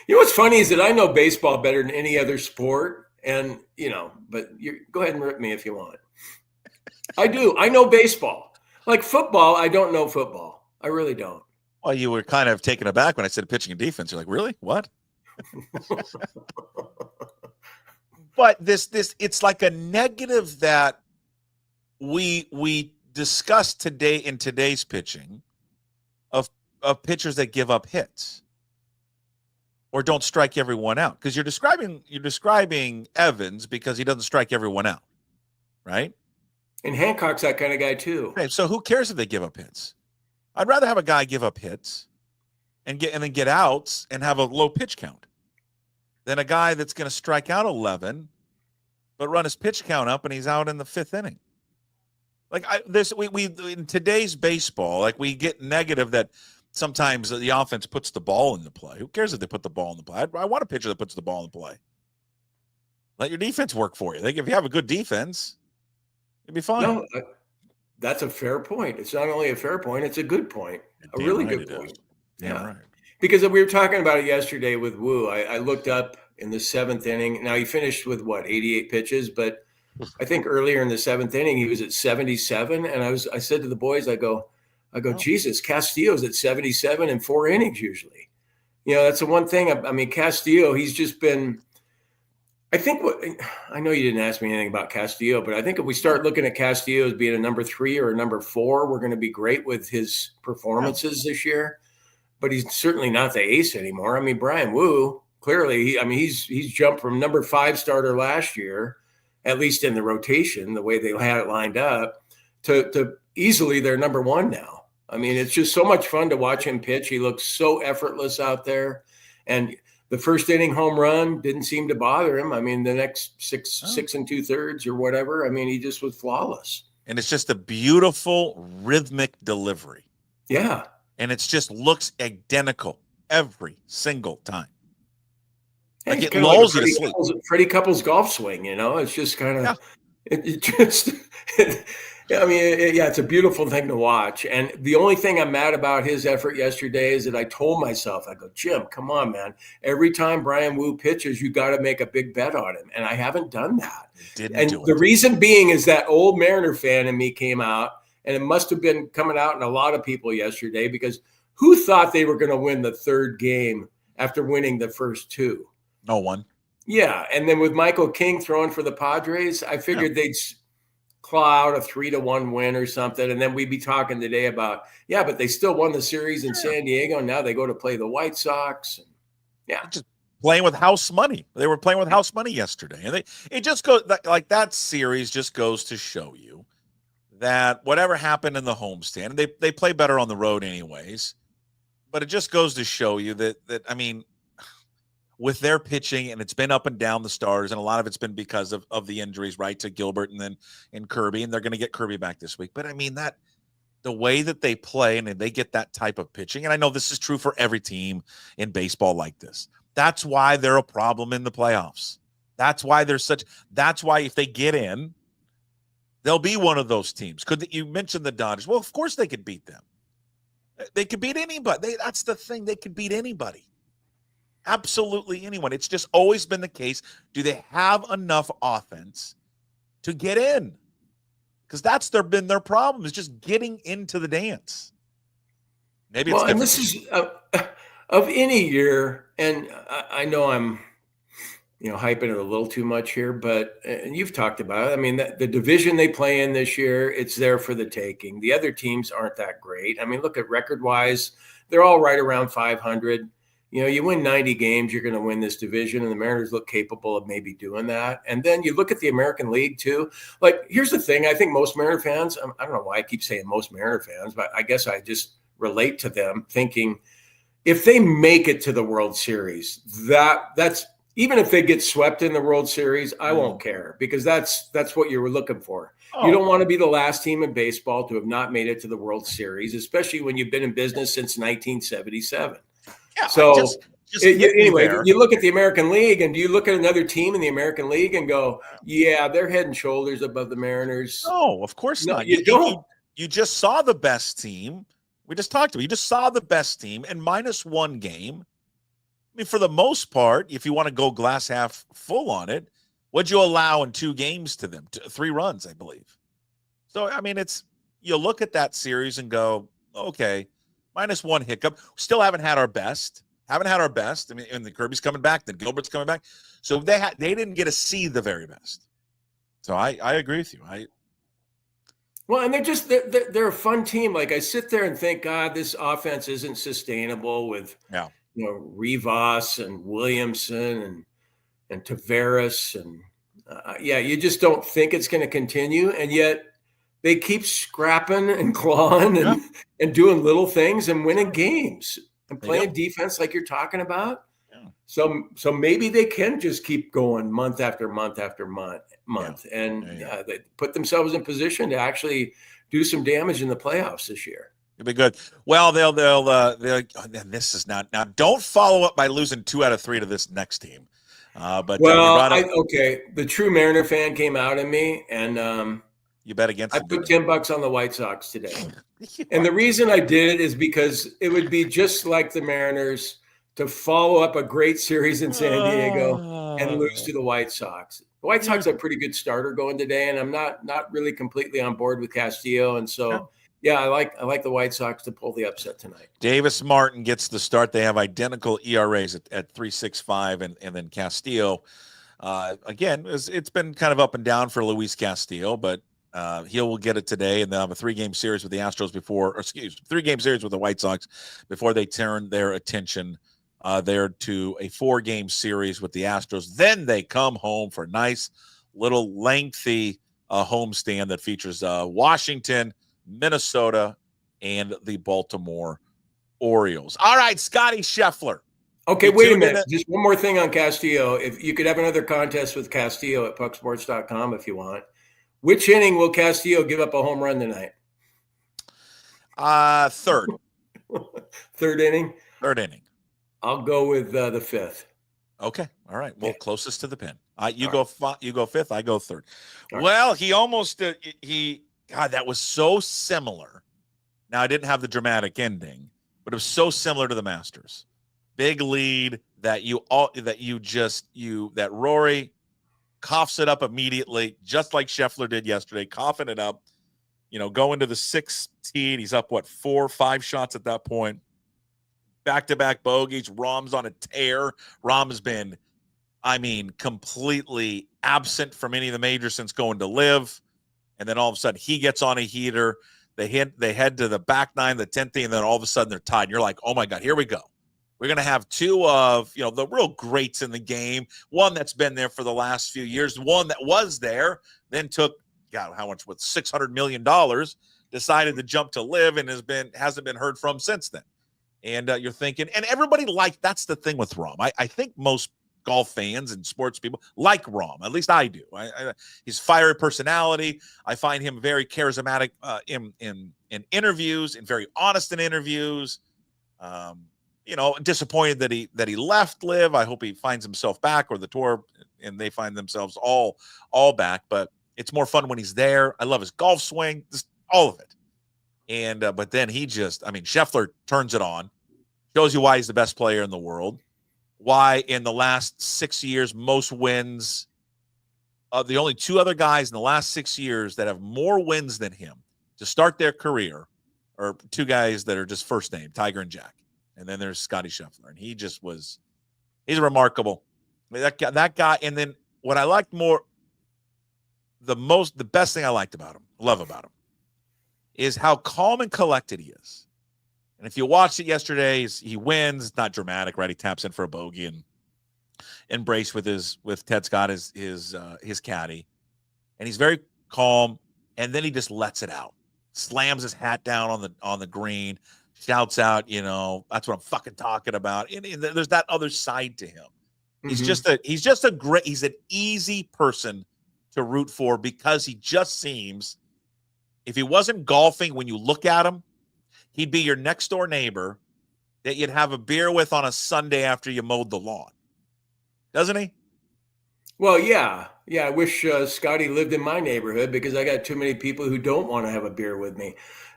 What's funny is that I know baseball better than any other sport, and but go ahead and rip me if you want. I do. I know baseball. Like football, I don't know football. I really don't. Well, you were kind of taken aback when I said pitching and defense. You're like, really? What? But it's like a negative that we discussed today in today's pitching of pitchers that give up hits or don't strike everyone out, because you're describing Evans because he doesn't strike everyone out, right? And Hancock's that kind of guy too. Okay, so who cares if they give up hits? I'd rather have a guy give up hits and then get outs and have a low pitch count than a guy that's going to strike out 11 but run his pitch count up and he's out in the 5th inning. Like we in today's baseball, like we get negative that sometimes the offense puts the ball in the play. Who cares if they put the ball in the play? I want a pitcher that puts the ball in the play. Let your defense work for you. Like if you have a good defense, it'd be fine. No, that's a fair point. It's not only a fair point; it's a good point. A really good point. Yeah, right. Because we were talking about it yesterday with Woo. I looked up in the 7th inning. Now he finished with 88 pitches, but I think earlier in the 7th inning, he was at 77. And I said to the boys, I go, Jesus, Castillo's at 77 in 4 innings usually. That's the one thing. I mean, Castillo, he's just been, I know you didn't ask me anything about Castillo, but I think if we start looking at Castillo as being a number 3 or a number 4, we're going to be great with his performances this year. But he's certainly not the ace anymore. I mean, Bryan Woo, clearly, he's jumped from number 5 starter last year, at least in the rotation, the way they had it lined up, to easily their number 1 now. I mean, it's just so much fun to watch him pitch. He looks so effortless out there. And the 1st inning home run didn't seem to bother him. I mean, the next 6 2/3 or whatever, I mean, he just was flawless. And it's just a beautiful rhythmic delivery. Yeah. And it just looks identical every single time. Like it lulls you to sleep. Freddie Couples golf swing, it's just kind of, it's a beautiful thing to watch. And the only thing I'm mad about his effort yesterday is that I told myself, I go, Jim, come on, man. Every time Bryan Woo pitches, you got to make a big bet on him. And I haven't done that. The reason being is that old Mariner fan in me came out, and it must have been coming out in a lot of people yesterday, because who thought they were going to win the 3rd game after winning the first 2? No one. Yeah. And then with Michael King throwing for the Padres, I figured they'd claw out a 3-1 win or something. And then we'd be talking today about, but they still won the series in San Diego. And now they go to play the White Sox. Just playing with house money. They were playing with house money yesterday. And it just goes like that series just goes to show you that whatever happened in the homestand, and they play better on the road anyways, but it just goes to show you that I mean, with their pitching, and it's been up and down the stars, and a lot of it's been because of the injuries, right, to Gilbert and Kirby, and they're going to get Kirby back this week. But I mean, that the way that they play and they get that type of pitching, and I know this is true for every team in baseball like this. That's why they're a problem in the playoffs. That's why if they get in, they'll be one of those teams. You mentioned the Dodgers? Well, of course they could beat them. They could beat anybody. That's the thing. They could beat anybody. Absolutely anyone. It's just always been the case. Do they have enough offense to get in? Because that's been their problem, is just getting into the dance. Maybe it's and this is of any year, and I know I'm hyping it a little too much here, but and you've talked about it. I mean, the division they play in this year, it's there for the taking. The other teams aren't that great. I mean, look at record-wise, they're all right around 500. You win 90 games, you're going to win this division, and the Mariners look capable of maybe doing that. And then you look at the American League too. Like, here's the thing. I think most Mariner fans, I don't know why I keep saying most Mariner fans, but I guess I just relate to them thinking if they make it to the World Series, that's even if they get swept in the World Series, I won't care, because that's what you were looking for. Oh. You don't want to be the last team in baseball to have not made it to the World Series, especially when you've been in business since 1977. Yeah, so anyway, there. you look at the American League, and do you look at another team in the American League and go, yeah, they're head and shoulders above the Mariners? No, of course not. You don't. You just saw the best team. We just talked about it. You just saw the best team and -1 game. I mean, for the most part, if you want to go glass half full on it, what'd you allow in 2 games to them? 3 runs, I believe. So, I mean, you look at that series and go, okay, -1 hiccup. Still haven't had our best. I mean, and the Kirby's coming back, then Gilbert's coming back. So they didn't get to see the very best. So I agree with you. Well, and they're a fun team. Like, I sit there and think, God, this offense isn't sustainable with Rivas and Williamson and Taveras, and you just don't think it's going to continue, and yet they keep scrapping and clawing and doing little things and winning games and playing defense like you're talking about. Yeah. So maybe they can just keep going month after month after month, and they put themselves in position to actually do some damage in the playoffs this year. It'll be good. Well, they'll this is not now. Don't follow up by losing 2 out of 3 to this next team. The true Mariner fan came out in me, and you bet against. I put $10 on the White Sox today, and the reason I did it is because it would be just like the Mariners to follow up a great series in San Diego and lose to the White Sox. The White Sox have a pretty good starter going today, and I'm not really completely on board with Castillo, and so. Yeah, I like the White Sox to pull the upset tonight. Davis Martin gets the start. They have identical ERAs at 3.65, and then Castillo. Again, it's been kind of up and down for Luis Castillo, but he will get it today, and they'll have a 3-game series with the Astros 3-game series with the White Sox before they turn their attention there to a 4-game series with the Astros. Then they come home for a nice little lengthy homestand that features Washington, Minnesota, and the Baltimore Orioles. All right, Scottie Scheffler. Okay, wait a minute. Just one more thing on Castillo. If you could have another contest with Castillo at pucksports.com if you want. Which inning will Castillo give up a home run tonight? Third. Third inning? Third inning. I'll go with the 5th. Okay. All right. Well, closest to the pin. You go 5th. I go 3rd. Well, he almost God, that was so similar. Now, I didn't have the dramatic ending, but it was so similar to the Masters. Big lead that Rory coughs it up immediately, just like Scheffler did yesterday, coughing it up, going to the 6th tee. He's up, 4 or 5 shots at that point. Back-to-back bogeys. Rahm's on a tear. Rahm has been, completely absent from any of the majors since going to Live. And then all of a sudden he gets on a heater. They head to the back 9, the 10th, and then all of a sudden they're tied. And you're like, oh my God, here we go. We're going to have 2 of, the real greats in the game. One that's been there for the last few years. One that was there, then took, how much, $600 million, decided to jump to Live and hasn't been heard from since then. And you're thinking, and everybody that's the thing with Rahm. I think most golf fans and sports people like Rahm. At least I do. His fiery personality. I find him very charismatic in interviews and very honest in interviews. Disappointed that he left Live. I hope he finds himself back, or the tour and they find themselves all back. But it's more fun when he's there. I love his golf swing, just all of it. And but then Scheffler turns it on, shows you why he's the best player in the world. Why in the last 6 years, most wins, the only 2 other guys in the last 6 years that have more wins than him to start their career are 2 guys that are just first name, Tiger and Jack. And then there's Scottie Scheffler. And he's remarkable. That guy. And then what I liked more, the best thing I liked about him, love about him, is how calm and collected he is. And if you watched it yesterday, he wins. It's not dramatic, right? He taps in for a bogey and embrace with Ted Scott, his caddy, and he's very calm. And then he just lets it out, slams his hat down on the green, shouts out, "That's what I'm fucking talking about." And there's that other side to him. He's Mhm. just a great, he's an easy person to root for because he just seems, if he wasn't golfing when you look at him, he'd be your next door neighbor that you'd have a beer with on a Sunday after you mowed the lawn. Doesn't he? Well, yeah. Yeah, I wish Scottie lived in my neighborhood because I got too many people who don't want to have a beer with me.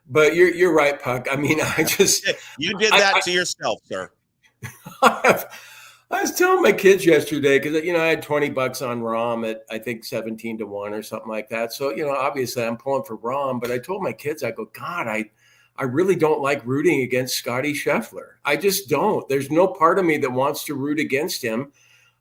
But you're right, Puck. I mean, You did I, that to yourself, sir. I was telling my kids yesterday because I had $20 on Rom at I think 17-1 or something like that. So obviously I'm pulling for Rom, but I told my kids, I go, God, I really don't like rooting against Scottie Scheffler. I just don't. There's no part of me that wants to root against him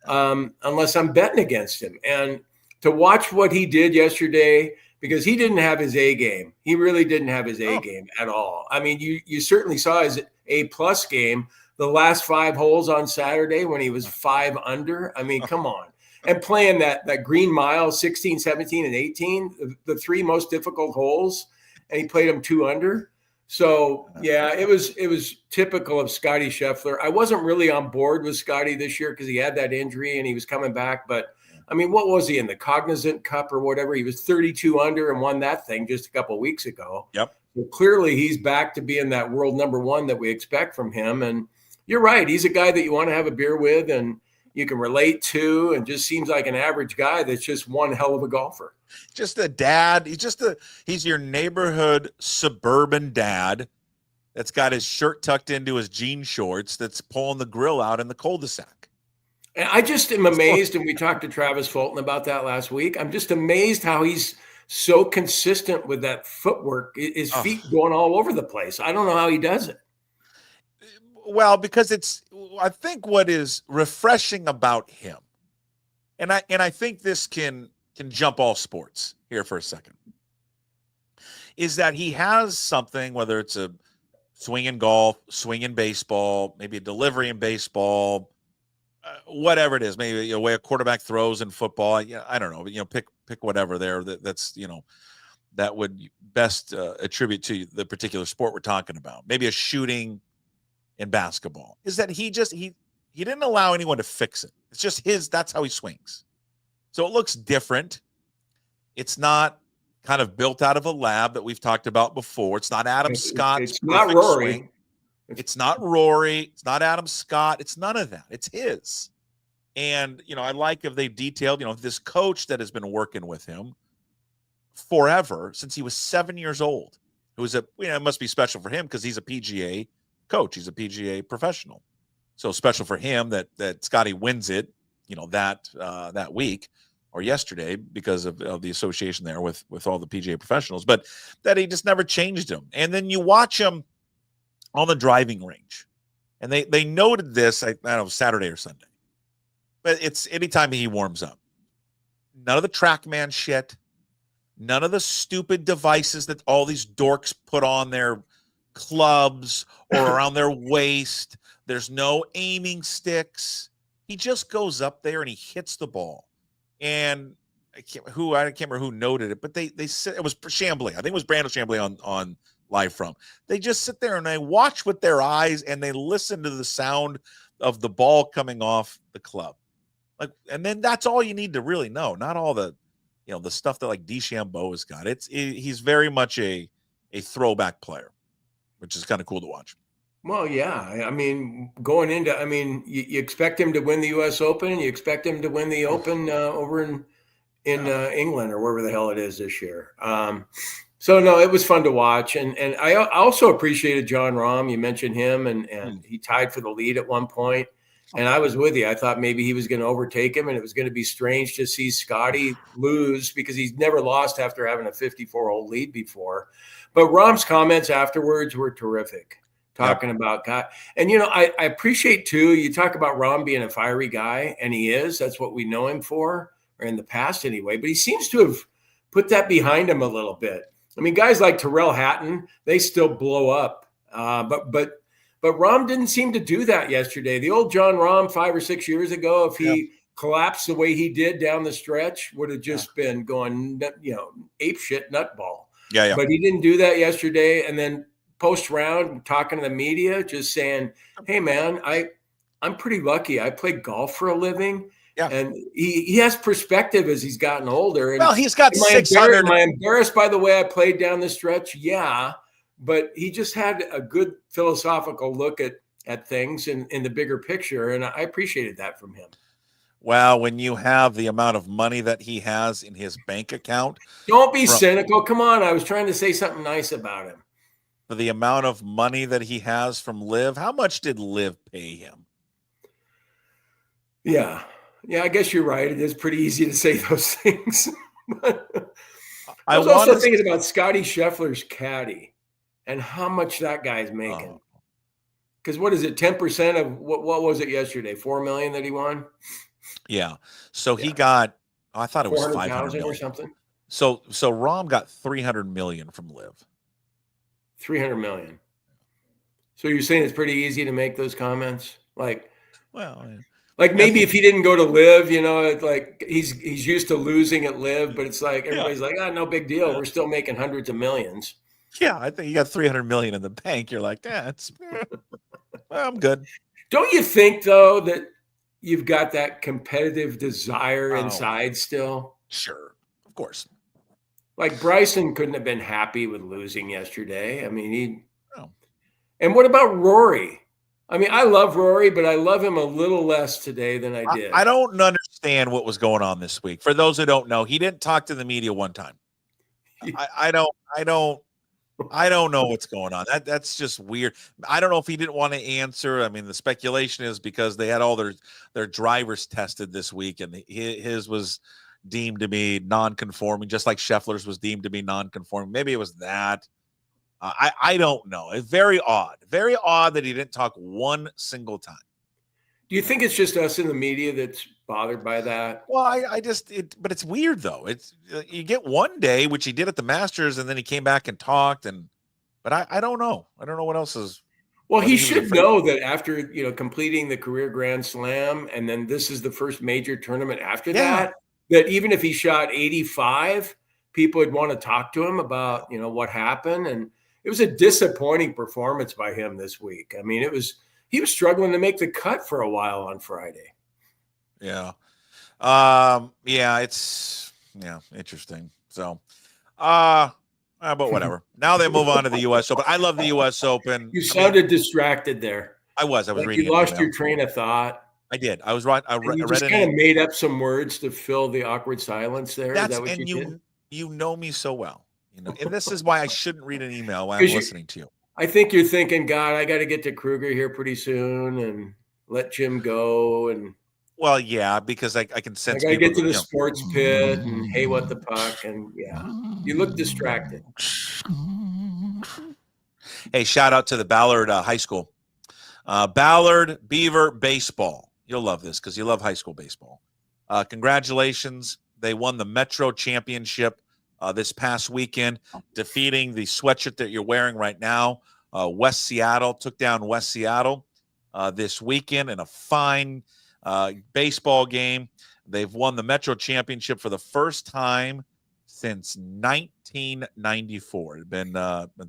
unless I'm betting against him. And to watch what he did yesterday, because he didn't have his A game. He really didn't have his A game at all. I mean, you certainly saw his A+ game the last 5 holes on Saturday when he was 5 under. I mean, come on. And playing that Green Mile, 16, 17, and 18, the 3 most difficult holes, and he played them 2 under. So, yeah, it was typical of Scottie Scheffler. I wasn't really on board with Scottie this year because he had that injury and he was coming back. But, I mean, what was he in the Cognizant Cup or whatever? He was 32 under and won that thing just a couple of weeks ago. Yep. So clearly he's back to being that world number 1 that we expect from him. And you're right. He's a guy that you want to have a beer with and you can relate to, and just seems like an average guy that's just one hell of a golfer. Just a dad. He's your neighborhood suburban dad that's got his shirt tucked into his jean shorts that's pulling the grill out in the cul-de-sac. And I just am amazed, and we talked to Travis Fulton about that last week. I'm just amazed how he's so consistent with that footwork, his feet going all over the place. I don't know how he does it. Well, because I think what is refreshing about him, and I think this can jump all sports here for a second, is that he has something, whether it's a swing in golf, swing in baseball, maybe a delivery in baseball, whatever it is, maybe the way a quarterback throws in football. Yeah, I don't know, but pick whatever there that's that would best attribute to the particular sport we're talking about. Maybe a shooting in basketball, is that he didn't allow anyone to fix it. It's just that's how he swings. So it looks different. It's not kind of built out of a lab that we've talked about before. It's not Adam Scott's. It's not Rory. Swing. It's not Rory. It's not Adam Scott. It's none of that. It's his. And, I like if they've detailed, this coach that has been working with him forever since he was 7 years old. It was it must be special for him because he's a PGA coach. He's a PGA professional. So special for him that Scottie wins it, that week or yesterday because of the association there with all the PGA professionals, but that he just never changed him. And then you watch him on the driving range, and they noted this, I don't know, Saturday or Sunday, but it's anytime he warms up. None of the TrackMan shit, none of the stupid devices that all these dorks put on their clubs or around their waist. There's no aiming sticks. He just goes up there and he hits the ball. And I can't remember who noted it, but they said it was Chambly. I think it was Brandon Chambly on Live From. They just sit there and they watch with their eyes and they listen to the sound of the ball coming off the club. And then that's all you need to really know. Not all the the stuff that like DeChambeau has got. He's very much a throwback player, which is kind of cool to watch. Well, yeah. I mean, you expect him to win the U.S. Open. You expect him to win the Open over in England or wherever the hell it is this year. So, no, it was fun to watch. And I also appreciated Jon Rahm. You mentioned him, and he tied for the lead at one point. And I was with you. I thought maybe he was going to overtake him, and it was going to be strange to see Scottie lose because he's never lost after having a 54-hole lead before. But Rahm's comments afterwards were terrific, talking about God. And, I appreciate, too, you talk about Rahm being a fiery guy, and he is. That's what we know him for, or in the past anyway. But he seems to have put that behind him a little bit. I mean, guys like Tyrrell Hatton, they still blow up. But Rahm didn't seem to do that yesterday. The old Jon Rahm 5 or 6 years ago, if he collapsed the way he did down the stretch, would have just been going, ape shit nutball. Yeah. But he didn't do that yesterday. And then post round, talking to the media, just saying, "Hey man, I'm pretty lucky. I play golf for a living. Yeah. And he has perspective as he's gotten older. And Well, he's got am I 600. Am I embarrassed by the way I played down the stretch? Yeah. But he just had a good philosophical look at things in the bigger picture. And I appreciated that from him. Well, when you have the amount of money that he has in his bank account. Don't be cynical. Come on. I was trying to say something nice about him. For the amount of money that he has from Liv, how much did Liv pay him? Yeah. Yeah, I guess you're right. It is pretty easy to say those things. I was also thinking about Scottie Scheffler's caddy and how much that guy's making. Because what is it, 10% of what was it yesterday? 4 million that he won? Yeah. So he got, I thought it was 500 or something. So Rahm got 300 million from Liv. 300 million. So you're saying it's pretty easy to make those comments? Like, well, like maybe if he didn't go to Liv, you know, it's like he's used to losing at Liv, but it's like everybody's like, no big deal. We're still making hundreds of millions. Yeah, I think you got 300 million in the bank. You're like, I'm good. Don't you think though that you've got that competitive desire inside still? Sure, of course. Like Bryson couldn't have been happy with losing yesterday. I mean, And what about Rory? I mean, I love Rory, but I love him a little less today than I did. I don't understand what was going on this week. For those who don't know, he didn't talk to the media one time. I don't know what's going on. That's just weird. I don't know if he didn't want to answer. I mean, the speculation is because they had all their drivers tested this week, and his was deemed to be non-conforming, just like Scheffler's was deemed to be non-conforming. Maybe it was that. I don't know. It's very odd that he didn't talk one single time. Do you think it's just us in the media that's bothered by that? Well, but it's weird though. It's you get one day, which he did at the Masters, and then he came back and talked, but I don't know. I don't know what else is. Well, he should know that after completing the career Grand Slam, and then this is the first major tournament after that even if he shot 85, people would want to talk to him about what happened. And it was a disappointing performance by him this week. I mean, he was struggling to make the cut for a while on Friday. Yeah. It's interesting. So, but whatever. Now they move on to the U.S. Open. I love the U.S. Open. You sounded distracted there. I was reading. You lost your train of thought. I did. I was right. You just kind of made up some words to fill the awkward silence there. Is that what you did? You know me so well. And this is why I shouldn't read an email while I'm listening to you. I think you're thinking, God, I got to get to Krueger here pretty soon and let Jim go. And well, yeah, because I can sense. I got to get to the sports pit and hey, what the puck, and you look distracted. Hey, shout out to the Ballard High School, Ballard Beaver baseball. You'll love this because you love high school baseball. Congratulations! They won the Metro Championship this past weekend, defeating the sweatshirt that you're wearing right now. West Seattle took down West Seattle this weekend in a fine baseball game. They've won the Metro Championship for the first time since 1994. It's been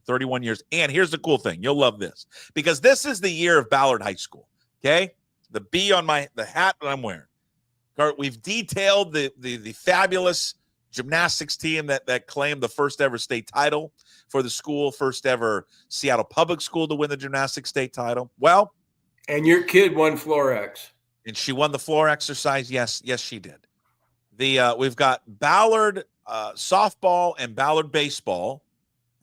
31 years. And here's the cool thing. You'll love this because this is the year of Ballard High School. Okay. The B on the hat that I'm wearing. We've detailed the fabulous gymnastics team that claimed the first ever state title for the school, first ever Seattle public school to win the gymnastics state title. Well, and your kid won floor X. And she won the floor exercise. Yes, she did. We've got Ballard softball and Ballard baseball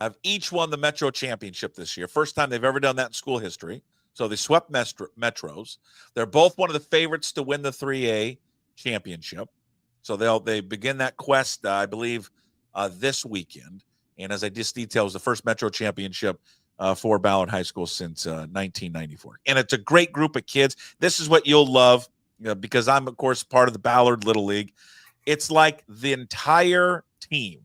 have each won the Metro Championship this year. First time they've ever done that in school history. So they swept Metros. They're both one of the favorites to win the 3A championship. So they begin that quest, I believe, this weekend. And as I just detailed, it was the first Metro Championship for Ballard High School since 1994. And it's a great group of kids. This is what you'll love because I'm, of course, part of the Ballard Little League. It's like the entire team,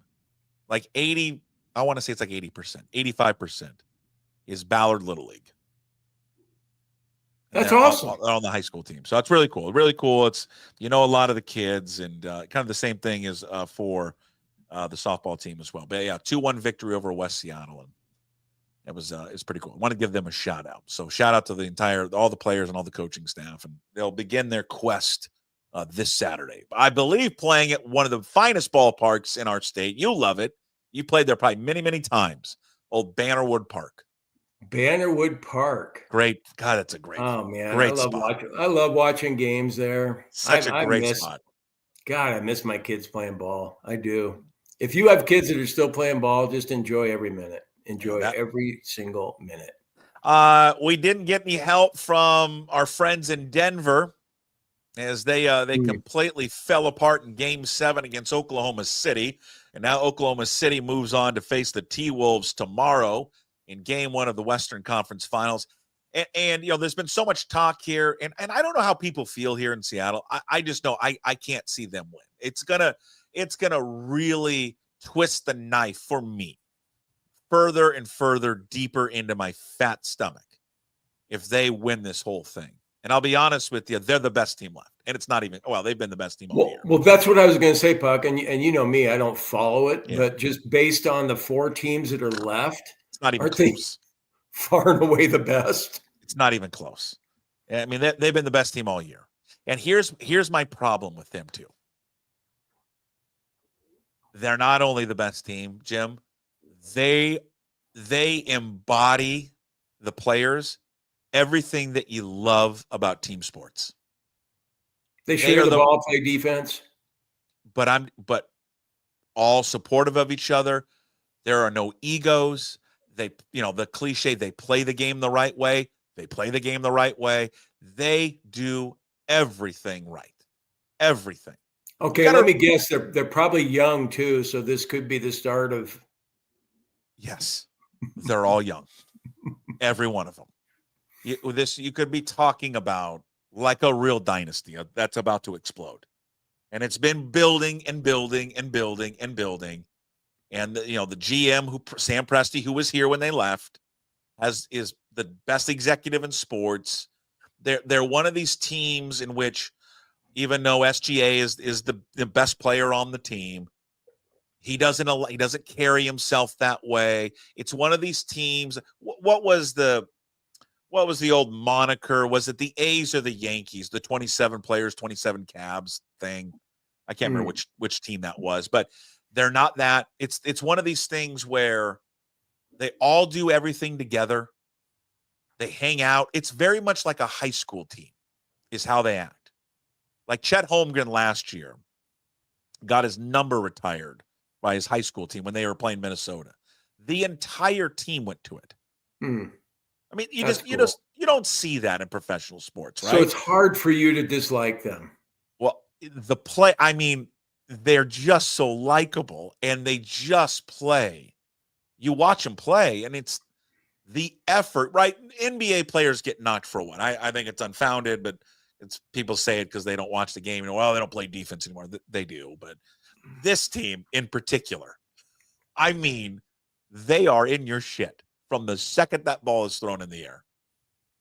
like 80, I want to say it's like 80%, 85% is Ballard Little League. That's awesome. On the high school team. So it's really cool. Really cool. It's, a lot of the kids and kind of the same thing as for the softball team as well. But yeah, 2-1 victory over West Seattle. And It's pretty cool. I want to give them a shout out. So shout out to all the players and all the coaching staff, and they'll begin their quest this Saturday. I believe playing at one of the finest ballparks in our state. You love it. You played there probably many, many times. Old Bannerwood Park. Bannerwood Park. Great. God, that's a great. Oh man, great spot. I love watching games there. Such a great spot. God, I miss my kids playing ball. I do. If you have kids that are still playing ball, just enjoy every minute. Enjoy every single minute. We didn't get any help from our friends in Denver as they completely fell apart in Game 7 against Oklahoma City. And now Oklahoma City moves on to face the T-Wolves tomorrow in Game 1 of the Western Conference Finals. And there's been so much talk here, and I don't know how people feel here in Seattle. I just know I can't see them win. It's gonna really twist the knife for me further and further deeper into my fat stomach if they win this whole thing. And I'll be honest with you, they're the best team left. And it's not even, they've been the best team all year. Well, that's what I was going to say, Puck. And you know me, I don't follow it. Yeah. But just based on the 4 teams that are left, it's not even close. Far and away the best. It's not even close. I mean, they've been the best team all year. And here's my problem with them too. They're not only the best team, Jim, they embody, the players, everything that you love about team sports. They share the ball, play defense. But all supportive of each other. There are no egos. They, the cliche, they play the game the right way. They play the game the right way. They do everything right. Everything. Okay, let me guess. They're probably young too, so this could be the start of. Yes, they're all young. Every one of them. You could be talking about like a real dynasty that's about to explode, and it's been building and building and building and building. And the GM Sam Presti, who was here when they left, is the best executive in sports. They're one of these teams in which, even though SGA is the best player on the team, he doesn't carry himself that way. It's one of these teams. What was the old moniker? Was it the A's or the Yankees? The 27 players, 27 cabs thing. I can't remember which team that was, but they're not that. It's one of these things where they all do everything together. They hang out. It's very much like a high school team is how they act. Like Chet Holmgren last year got his number retired by his high school team when they were playing Minnesota. The entire team went to it. I mean, you don't see that in professional sports, right? So it's hard for you to dislike them. Well, they're just so likable, and they just play. You watch them play, and it's the effort, right? NBA players get knocked for one. I think it's unfounded, but people say it because they don't watch the game. They don't play defense anymore. They do, but this team in particular, they are in your shit from the second that ball is thrown in the air.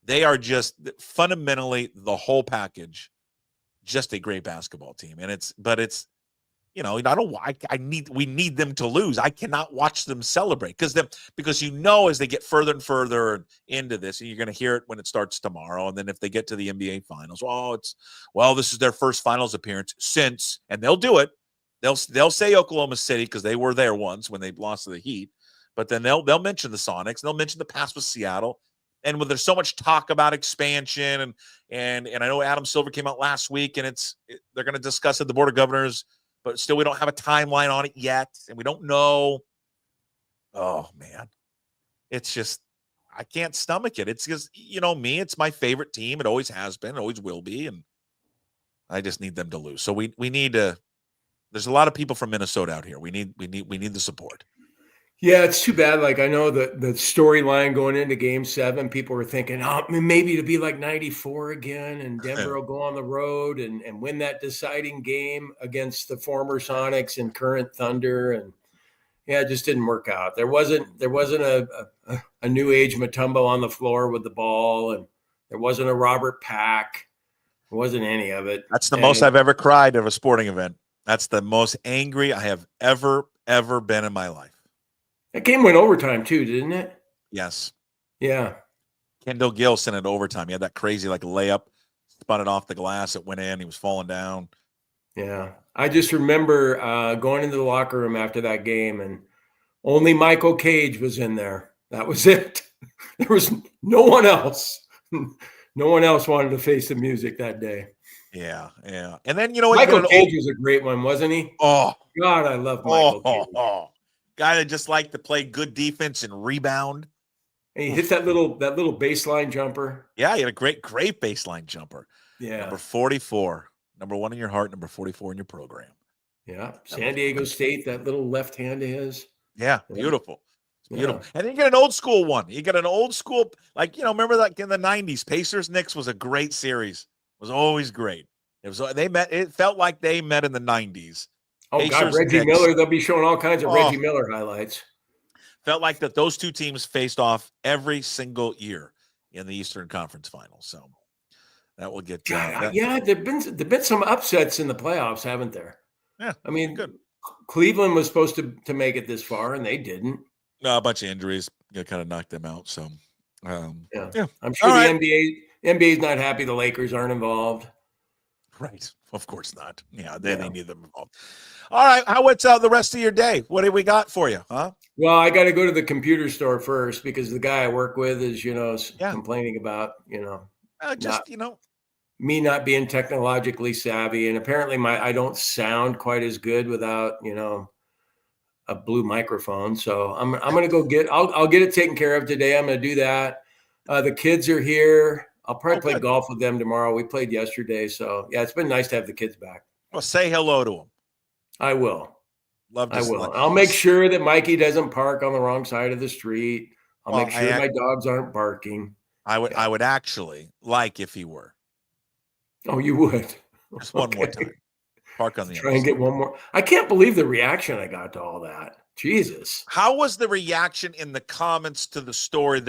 They are just fundamentally the whole package, just a great basketball team. And we need them to lose. I cannot watch them celebrate because as they get further and further into this, and you're going to hear it when it starts tomorrow. And then if they get to the NBA finals, this is their first finals appearance and they'll do it. They'll say Oklahoma City because they were there once when they lost to the Heat, but then they'll mention the Sonics, and they'll mention the past with Seattle. And when there's so much talk about expansion, and I know Adam Silver came out last week, and they're going to discuss it at the Board of Governors, but still we don't have a timeline on it yet, and we don't know. Oh man, it's just I can't stomach it. It's just me. It's my favorite team. It always has been. It always will be, and I just need them to lose. So we need to. There's a lot of people from Minnesota out here. We need the support. Yeah, it's too bad. Like I know the storyline going into Game 7, people were thinking, maybe to be like 94 again, and Denver will go on the road and win that deciding game against the former Sonics and current Thunder. And yeah, it just didn't work out. There wasn't a new age Mutombo on the floor with the ball, and there wasn't a Robert Pack. There wasn't any of it. That's the most I've ever cried at a sporting event. That's the most angry I have ever been in my life. That game went overtime too, didn't it? Yes. Yeah. Kendall Gill sent it overtime. He had that crazy layup, spun it off the glass. It went in. He was falling down. Yeah. I just remember going into the locker room after that game, and only Michael Cage was in there. That was it. There was no one else. No one else wanted to face the music that day. Yeah, yeah. And then you know what? Michael Cage was a great one, wasn't he? Oh God, I love Michael Cage. Guy that just liked to play good defense and rebound. And he hit that little baseline jumper. Yeah, he had a great baseline jumper. Yeah. Number 44. Number 1 in your heart, number 44 in your program. Yeah. San Diego State, that little left hand of his. Yeah, beautiful. Beautiful. Yeah. And then you get an old school one. You get an old school, remember that in the 90s, Pacers-Knicks was a great series. It was always great. It felt like they met in the 90s. Oh, Pacers, God, Reggie Knicks. Miller. They'll be showing all kinds of Reggie Miller highlights. Felt like that those two teams faced off every single year in the Eastern Conference Finals. So that will get there've been some upsets in the playoffs, haven't there? Yeah. I mean, good. Cleveland was supposed to make it this far, and they didn't. No, a bunch of injuries kind of knocked them out. So yeah. I'm sure the NBA's not happy the Lakers aren't involved. Right. Of course not. Yeah, they need them involved. All right. What's the rest of your day? What do we got for you? Huh? Well, I got to go to the computer store first because the guy I work with is, complaining about, me not being technologically savvy. And apparently I don't sound quite as good without, a blue microphone. So I'm going to go I'll get it taken care of today. I'm going to do that. The kids are here. I'll probably play golf with them tomorrow. We played yesterday. So yeah, it's been nice to have the kids back. Well, say hello to them. I will. I will. I'll make sure that Mikey doesn't park on the wrong side of the street. I'll make sure my dogs aren't barking. I would actually like if he were. Oh, you would? Just one more time. Park on the Try and get one more. I can't believe the reaction I got to all that. Jesus. How was the reaction in the comments to the story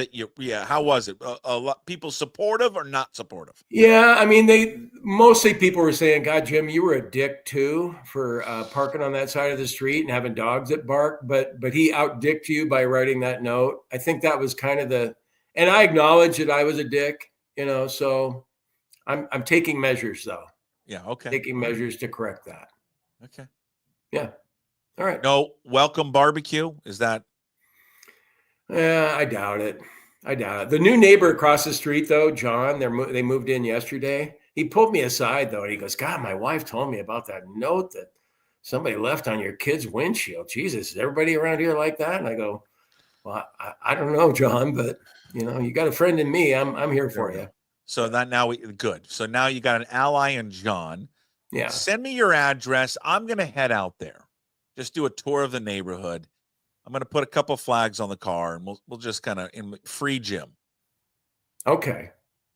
how was it? A lot people supportive or not supportive? Yeah, I mean, mostly people were saying, God, Jim, you were a dick too for parking on that side of the street and having dogs that bark, but he outdicked you by writing that note. I think that was kind of and I acknowledge that I was a dick, so I'm taking measures though. Yeah, okay. Taking measures to correct that. Okay. Yeah. All right. No welcome barbecue? Is that? I doubt it. The new neighbor across the street, though, John, they moved in yesterday. He pulled me aside, though, and he goes, God, my wife told me about that note that somebody left on your kid's windshield. Jesus, is everybody around here like that? And I go, well, I don't know, John, but, you got a friend in me. I'm here for you. So good. So now you got an ally in John. Yeah. Send me your address. I'm going to head out there. Just do a tour of the neighborhood. I'm going to put a couple flags on the car, and we'll just kind of free Jim. Okay.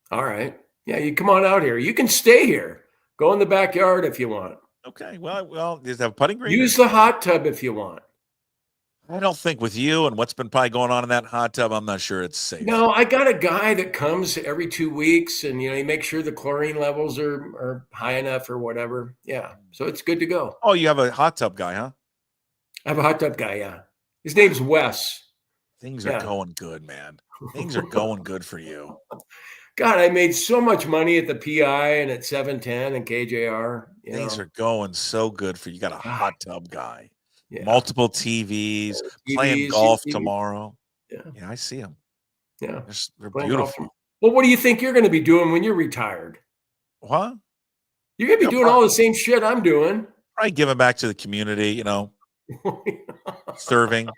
All right. Yeah, you come on out here. You can stay here. Go in the backyard if you want. Okay. Well, does have a putting green? Use the hot tub if you want. I don't think with you and what's been probably going on in that hot tub, I'm not sure it's safe. No, I got a guy that comes every 2 weeks, and he makes sure the chlorine levels are high enough or whatever. Yeah, so it's good to go. Oh, you have a hot tub guy, huh? I have a hot tub guy, yeah. His name's Wes. Things are going good, man. Things are going good for you. God, I made so much money at the PI and at 710 and KJR. Things are going so good for you. You got a hot tub guy. Yeah. Multiple TVs, playing golf tomorrow. Yeah, I see them. Yeah, they're beautiful. Well, what do you think you're going to be doing when you're retired? What? You're going to be doing all the same shit I'm doing. Probably giving back to the community, serving.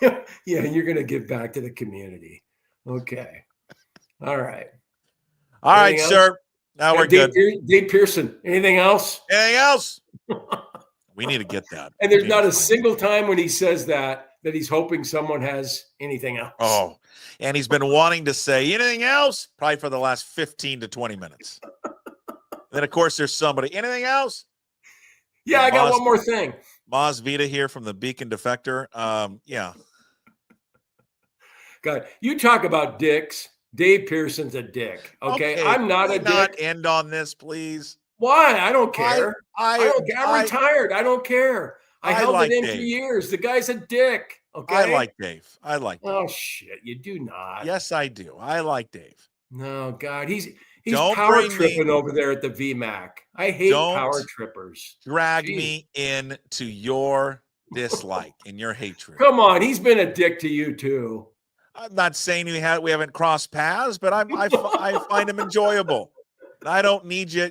Yeah, you're going to give back to the community. Okay. All right. All right, sir. Now we're good. Dave Pearson. Anything else? Anything else? We need to get that. And there's not a single time when he says that he's hoping someone has anything else. Oh, and he's been wanting to say anything else probably for the last 15 to 20 minutes. Then, of course, there's somebody. Anything else? Yeah, I got one more thing. Maz Vita here from the Beacon Defector. Yeah. God, you talk about dicks. Dave Pearson's a dick. Okay, I'm not a dick. Not end on this, please. Why? I don't care. I don't care. I'm retired. I don't care. I held like it in Dave. for years. The guy's a dick. Okay. I like Dave. Oh shit, you do not. Yes, I do. I like Dave. No, God, he's Don't power bring tripping me- over there at the VMAC. I hate Don't power trippers. Drag Jeez. me into your dislike and your hatred. Come on, he's been a dick to you too. I'm not saying we haven't crossed paths, but I find him enjoyable. I don't need you. I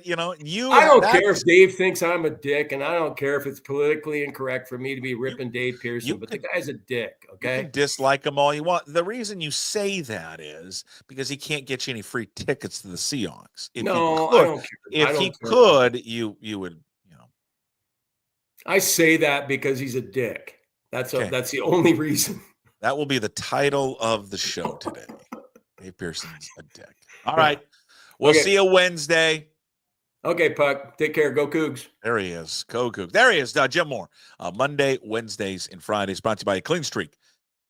don't care if Dave thinks I'm a dick, and I don't care if it's politically incorrect for me to be ripping Dave Pearson, but the guy's a dick, okay? You can dislike him all you want. The reason you say that is because he can't get you any free tickets to the Seahawks. I don't care. If he could, you would, I say that because he's a dick. That's the only reason. That will be the title of the show today. Dave Pearson's a dick. All right. We'll see you Wednesday. Okay, Puck. Take care. Go Cougs. There he is. Go Cougs. There he is. Jim Moore. Monday, Wednesdays, and Fridays brought to you by Clean Streak,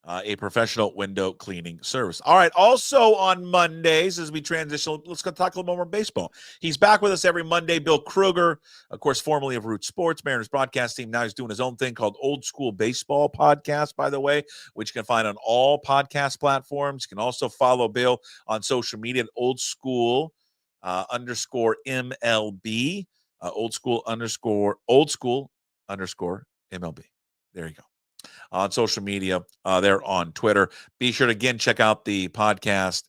a professional window cleaning service. All right. Also on Mondays, as we transition, let's go talk a little more baseball. He's back with us every Monday. Bill Krueger, of course, formerly of Root Sports, Mariners broadcast team. Now he's doing his own thing called Old School Baseball Podcast, by the way, which you can find on all podcast platforms. You can also follow Bill on social media at Old School _MLB, old school _ MLB. There you go. On social media, they're on Twitter. Be sure to again check out the podcast,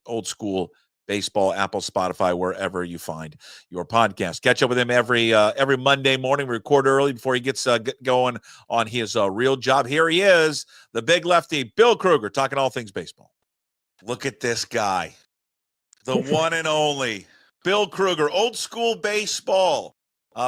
Old School Baseball, Apple, Spotify, wherever you find your podcast. Catch up with him every Monday morning. We record early before he gets going on his real job. Here he is, the big lefty, Bill Krueger, talking all things baseball. Look at this guy. The one and only Bill Krueger, Old School Baseball.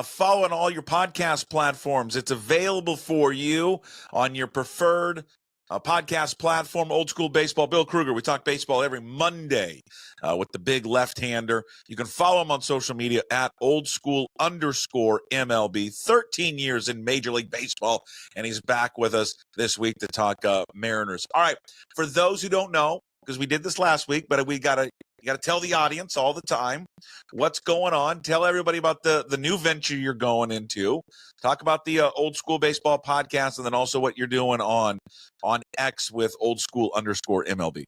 Follow on all your podcast platforms. It's available for you on your preferred podcast platform, Old School Baseball. Bill Krueger, we talk baseball every Monday with the big left-hander. You can follow him on social media at Old School _ MLB. 13 years in Major League Baseball, and he's back with us this week to talk Mariners. All right, for those who don't know, because we did this last week, but you got to tell the audience all the time what's going on. Tell everybody about the new venture you're going into. Talk about the Old School Baseball Podcast, and then also what you're doing on X with Old School _ MLB.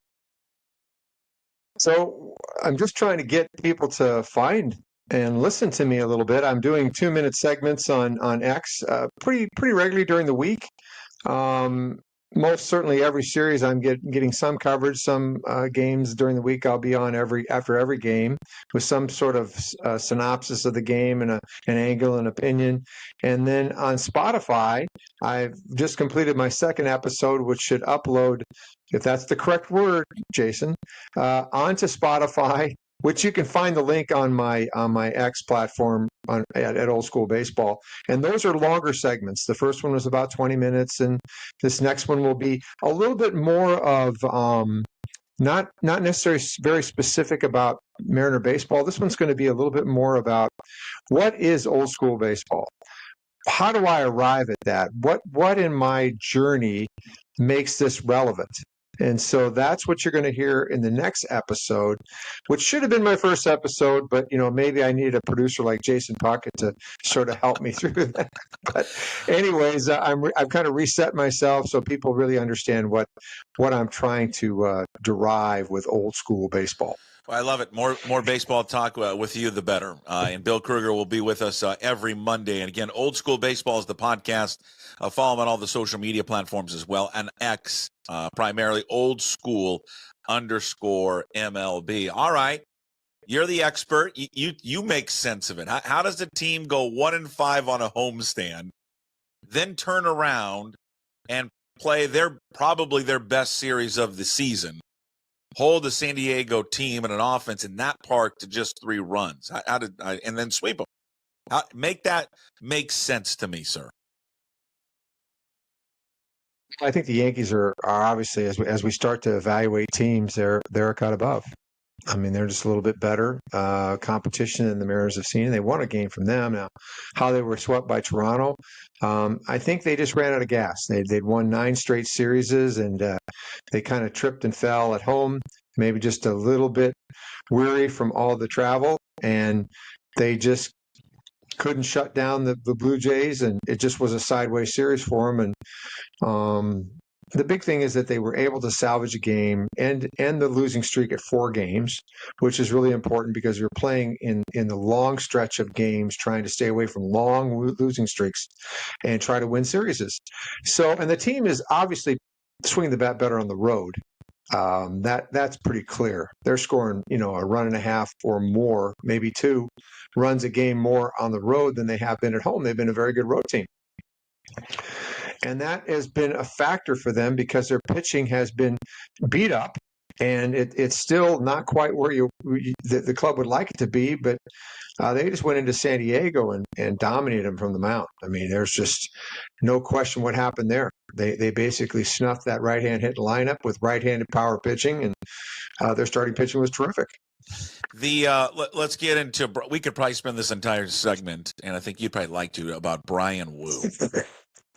So I'm just trying to get people to find and listen to me a little bit. I'm doing 2-minute segments on X pretty regularly during the week. Most certainly every series I'm getting some coverage. Some games during the week I'll be on after every game with some sort of synopsis of the game and an angle and opinion. And then on Spotify, I've just completed my second episode, which should upload, if that's the correct word, Jason, onto Spotify, which you can find the link on my X platform at Old School Baseball. And those are longer segments. The first one was about 20 minutes, and this next one will be a little bit more of not necessarily very specific about Mariner baseball. This one's going to be a little bit more about what is Old School Baseball. How do I arrive at that? What in my journey makes this relevant? And so that's what you're going to hear in the next episode, which should have been my first episode, but maybe I needed a producer like Jason Puckett to sort of help me through that. But anyways, I've kind of reset myself so people really understand what I'm trying to derive with Old School Baseball. Well, I love it. More baseball talk with you, the better. And Bill Krueger will be with us every Monday. And again, Old School Baseball is the podcast. Follow him on all the social media platforms as well. And X, primarily Old School _ MLB. All right. You're the expert. You make sense of it. How does the team go 1-5 on a homestand, then turn around and play probably their best series of the season, hold the San Diego team and an offense in that park to just 3 runs? And then sweep them? Make that make sense to me, sir. I think the Yankees are obviously, as we start to evaluate teams, they're a cut above. I mean, they're just a little bit better competition than the Mariners have seen. They won a game from them. Now, how they were swept by Toronto, I think they just ran out of gas. They'd won 9 straight series, and they kind of tripped and fell at home, maybe just a little bit weary from all the travel, and they just couldn't shut down the Blue Jays, and it just was a sideways series for them. And the big thing is that they were able to salvage a game and end the losing streak at 4 games, which is really important because you're playing in the long stretch of games, trying to stay away from long losing streaks and try to win series. So, and the team is obviously swinging the bat better on the road. That's pretty clear. They're scoring, a run and a half or more, maybe 2 runs a game more on the road than they have been at home. They've been a very good road team. And that has been a factor for them because their pitching has been beat up, and it's still not quite where the club would like it to be. But they just went into San Diego and dominated them from the mound. I mean, there's just no question what happened there. They basically snuffed that right-hand hit lineup with right-handed power pitching, and their starting pitching was terrific. Let's get into. We could probably spend this entire segment, and I think you'd probably like to, about Bryan Woo.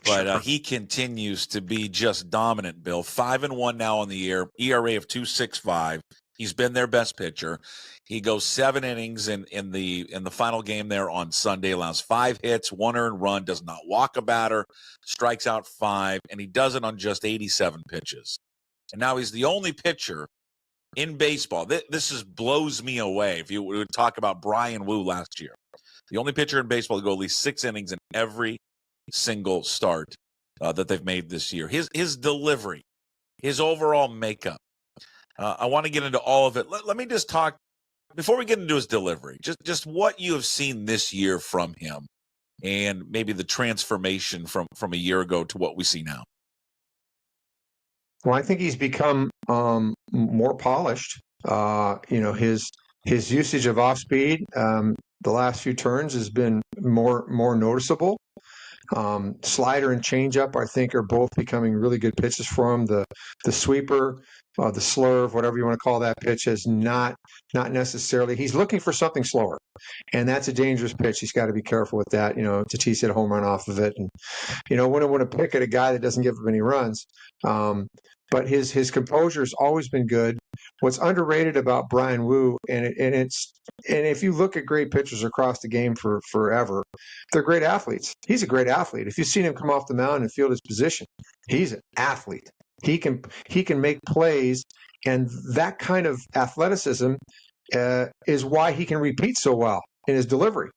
But he continues to be just dominant, Bill. 5-1 now on the year, ERA of 2.65. He's been their best pitcher. He goes 7 innings in the final game there on Sunday, allows 5 hits, 1 earned run, does not walk a batter, strikes out 5, and he does it on just 87 pitches. And now he's the only pitcher in baseball. This blows me away. If you would talk about Bryan Woo last year, the only pitcher in baseball to go at least 6 innings in every single start that they've made this year. His delivery, his overall makeup. I want to get into all of it. Let me just talk before we get into his delivery. Just what you have seen this year from him, and maybe the transformation from a year ago to what we see now. Well, I think he's become more polished. His usage of off speed the last few turns has been more noticeable. Slider and changeup, I think, are both becoming really good pitches for him. The sweeper, the slurve, whatever you want to call that pitch, is not necessarily. He's looking for something slower, and that's a dangerous pitch. He's got to be careful with that. Tatis hit a home run off of it, and wouldn't want to pick at a guy that doesn't give up any runs. But his composure has always been good. What's underrated about Bryan Woo, and if you look at great pitchers across the game for forever, they're great athletes. He's a great athlete. If you've seen him come off the mound and field his position, he's an athlete. He can make plays, and that kind of athleticism is why he can repeat so well in his delivery.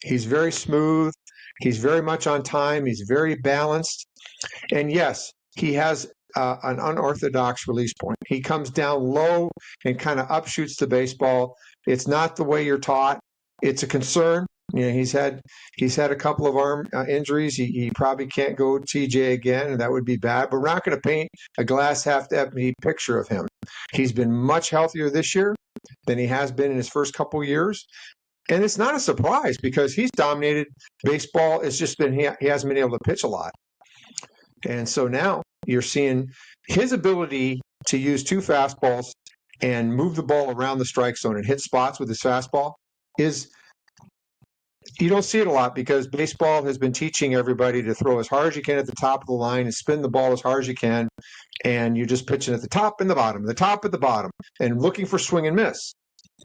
He's very smooth. He's very much on time. He's very balanced. And yes, he has an unorthodox release point. He comes down low and kind of upshoots the baseball. It's not the way you're taught. It's a concern. He's had a couple of arm injuries. He probably can't go TJ again, and that would be bad. But we're not going to paint a glass half empty picture of him. He's been much healthier this year than he has been in his first couple years. And it's not a surprise because he's dominated baseball. It's just been he hasn't been able to pitch a lot. And so now you're seeing his ability to use 2 fastballs and move the ball around the strike zone and hit spots with his fastball you don't see it a lot because baseball has been teaching everybody to throw as hard as you can at the top of the line and spin the ball as hard as you can. And you're just pitching at the top and the bottom, the top at the bottom, and looking for swing and miss.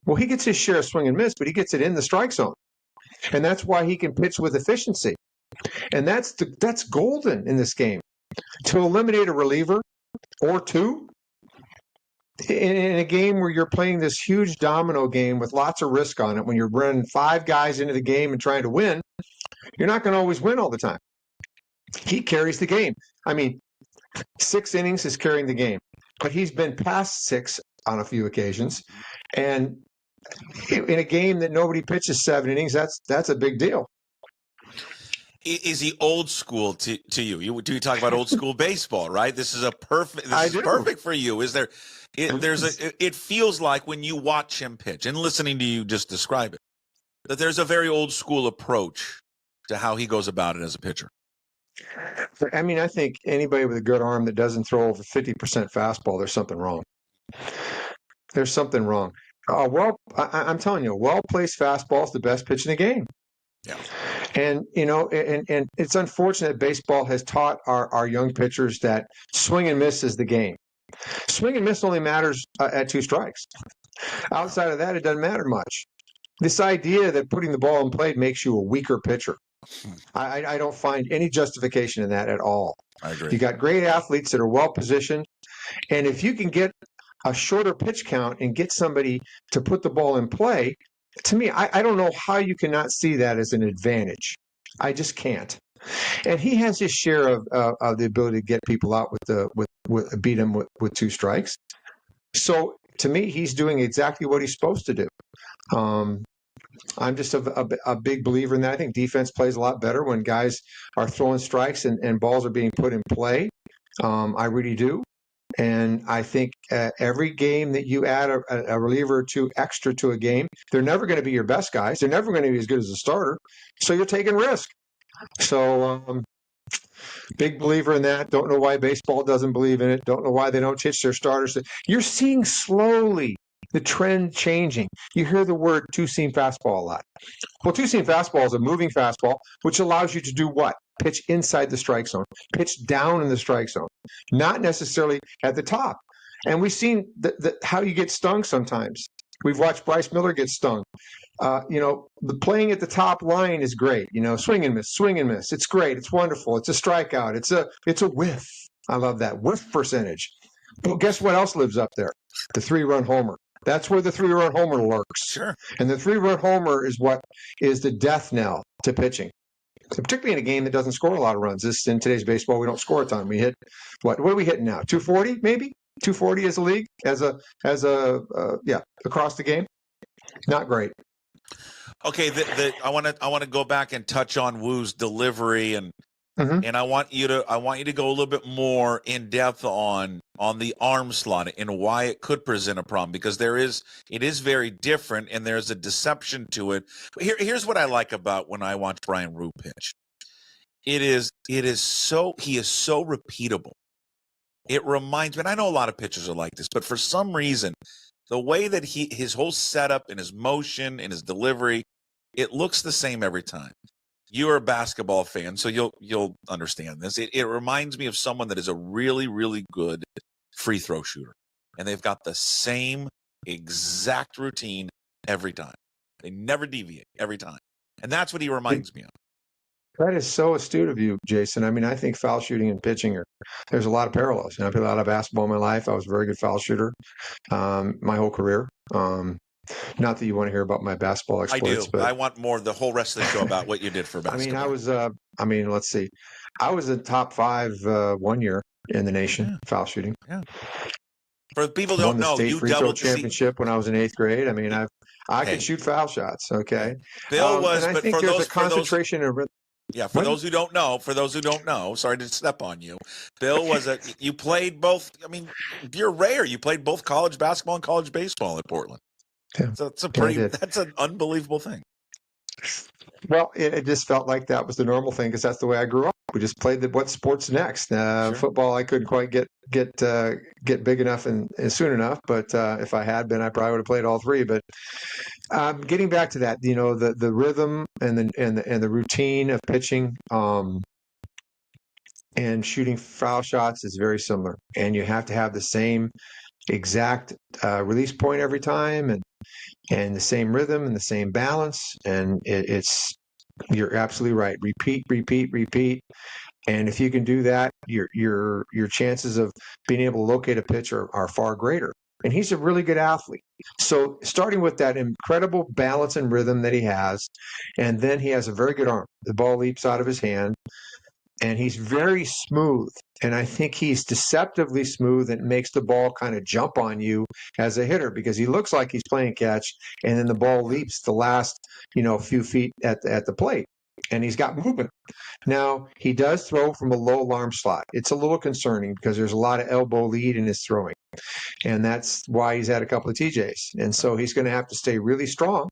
Well, he gets his share of swing and miss, but he gets it in the strike zone. And that's why he can pitch with efficiency. And that's golden in this game. To eliminate a reliever or 2 in a game where you're playing this huge domino game with lots of risk on it, when you're running 5 guys into the game and trying to win, you're not going to always win all the time. He carries the game. I mean, 6 innings is carrying the game, but he's been past 6 on a few occasions. And in a game that nobody pitches 7 innings, that's a big deal. Is he old school to you? Do you talk about old school baseball, right? This is perfect for you. It feels like when you watch him pitch and listening to you just describe it, that there's a very old school approach to how he goes about it as a pitcher. I mean, I think anybody with a good arm that doesn't throw over 50% fastball, there's something wrong. There's something wrong. I'm telling you, a well-placed fastball is the best pitch in the game. Yeah. And, and it's unfortunate baseball has taught our young pitchers that swing and miss is the game. Swing and miss only matters at 2 strikes. Outside of that, it doesn't matter much. this idea that putting the ball in play makes you a weaker pitcher. I don't find any justification in that at all. I agree. You got great athletes that are well positioned, and if you can get a shorter pitch count and get somebody to put the ball in play, to me, I don't know how you cannot see that as an advantage. I just can't. And he has his share of the ability to get people out with beat them with 2 strikes. So to me, he's doing exactly what he's supposed to do. I'm just a big believer in that. I think defense plays a lot better when guys are throwing strikes and balls are being put in play. I really do. And I think every game that you add a reliever or 2 extra to a game, they're never going to be your best guys. They're never going to be as good as a starter. So you're taking risk. So big believer in that. Don't know why baseball doesn't believe in it. Don't know why they don't teach their starters. You're seeing slowly the trend changing. You hear the word 2-seam fastball a lot. Well, 2-seam fastball is a moving fastball, which allows you to do what? Pitch inside the strike zone, pitch down in the strike zone, not necessarily at the top. And we've seen how you get stung sometimes. We've watched Bryce Miller get stung. The playing at the top line is great. Swing and miss, swing and miss. It's great. It's wonderful. It's a strikeout. It's a whiff. I love that whiff percentage. But guess what else lives up there? The 3-run homer. That's where the 3-run homer lurks. Sure. And the 3-run homer is what is the death knell to pitching. So particularly in a game that doesn't score a lot of runs. In today's baseball, we don't score a ton. We hit what are we hitting now? 240 maybe? 240 as a league, across the game. Not great. Okay, I want to go back and touch on Woo's delivery and I want you to go a little bit more in depth on the arm slot and why it could present a problem, because it is very different and there's a deception to it. Here's what I like about when I watch Bryan Woo pitch. He is so repeatable. It reminds me, and I know a lot of pitchers are like this, but for some reason, the way that his whole setup and his motion and his delivery, it looks the same every time. You're a basketball fan, so you'll understand this. It reminds me of someone that is a really, really good free throw shooter, and they've got the same exact routine every time. They never deviate every time, and that's what he reminds me of. That is so astute of you, Jason. I mean, I think foul shooting and pitching there's a lot of parallels. I played a lot of basketball in my life. I was a very good foul shooter my whole career. Not that you want to hear about my basketball exploits. I do. But I want more the whole rest of the show about what you did for basketball. Let's see. I was in top 5 one year in the nation foul shooting. Yeah. For people who don't know, you free throw championship when I was in 8th grade. I mean, I can shoot foul shots. Okay. Bill was, and I think there's a concentration of. Yeah, for those who don't know, sorry to step on you. Bill you played both. I mean, you're rare. You played both college basketball and college baseball at Portland. Yeah. So that's an unbelievable thing. Well, it just felt like that was the normal thing because that's the way I grew up. We just played what sports next. Sure. Football, I couldn't quite get big enough and soon enough. But if I had been, I probably would have played all 3. But getting back to that, the rhythm and the routine of pitching and shooting foul shots is very similar, and you have to have the same exact release point every time, and the same rhythm and the same balance, and you're absolutely right. Repeat, and if you can do that, your chances of being able to locate a pitch are far greater. And he's a really good athlete. So starting with that incredible balance and rhythm that he has, and then he has a very good arm. The ball leaps out of his hand, and he's very smooth. And I think he's deceptively smooth and makes the ball kind of jump on you as a hitter because he looks like he's playing catch, and then the ball leaps the last, few feet at the plate. And he's got movement. Now, he does throw from a low alarm slot. It's a little concerning because there's a lot of elbow lead in his throwing. And that's why he's had a couple of TJs. And so he's going to have to stay really strong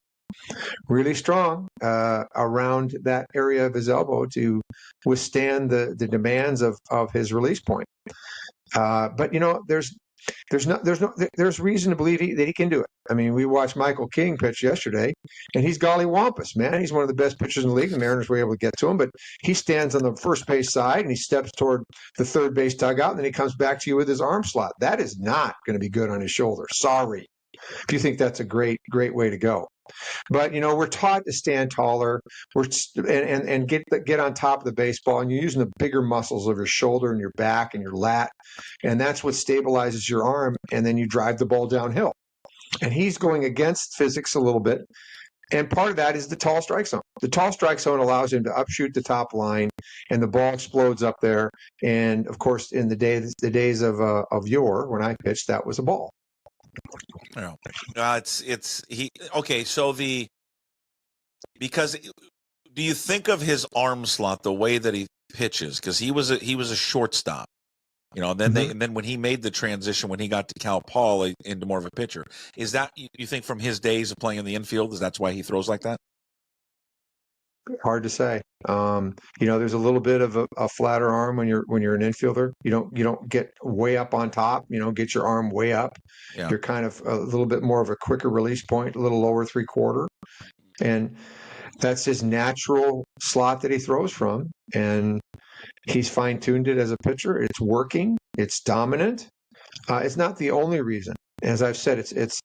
around that area of his elbow to withstand the demands of his release point. But there's reason to believe that he can do it. I mean, we watched Michael King pitch yesterday, and he's gollywampus, man. He's one of the best pitchers in the league. The Mariners were able to get to him, but he stands on the first base side and he steps toward the third base dugout, and then he comes back to you with his arm slot. That is not going to be good on his shoulder. Sorry. if you think that's a great way to go. But we're taught to stand taller, and get on top of the baseball, and you're using the bigger muscles of your shoulder and your back and your lat, and that's what stabilizes your arm, and then you drive the ball downhill. And he's going against physics a little bit, and part of that is the tall strike zone. The tall strike zone allows him to upshoot the top line, and the ball explodes up there. And of course, in the days of yore, when I pitched, that was a ball. Yeah, okay. So because do you think of his arm slot the way that he pitches? Because he was a shortstop, and then and then when he made the transition, when he got to Cal Poly into more of a pitcher, is that you think from his days of playing in the infield, is that's why he throws like that? Hard to say. There's a little bit of a flatter arm when you're an infielder. You don't get way up on top. Get your arm way up. Yeah. You're kind of a little bit more of a quicker release point, a little lower 3/4, and that's his natural slot that he throws from. And he's fine-tuned it as a pitcher. It's working. It's dominant. It's not the only reason. As I've said, it's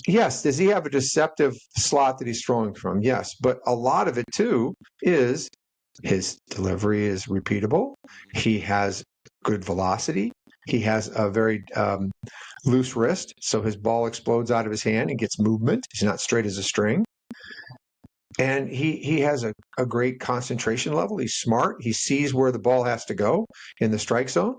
yes, does he have a deceptive slot that he's throwing from? Yes, but a lot of it too is his delivery is repeatable. He has good velocity. He has a very loose wrist, so his ball explodes out of his hand and gets movement. He's not straight as a string. And he has a great concentration level. He's smart. He sees where the ball has to go in the strike zone.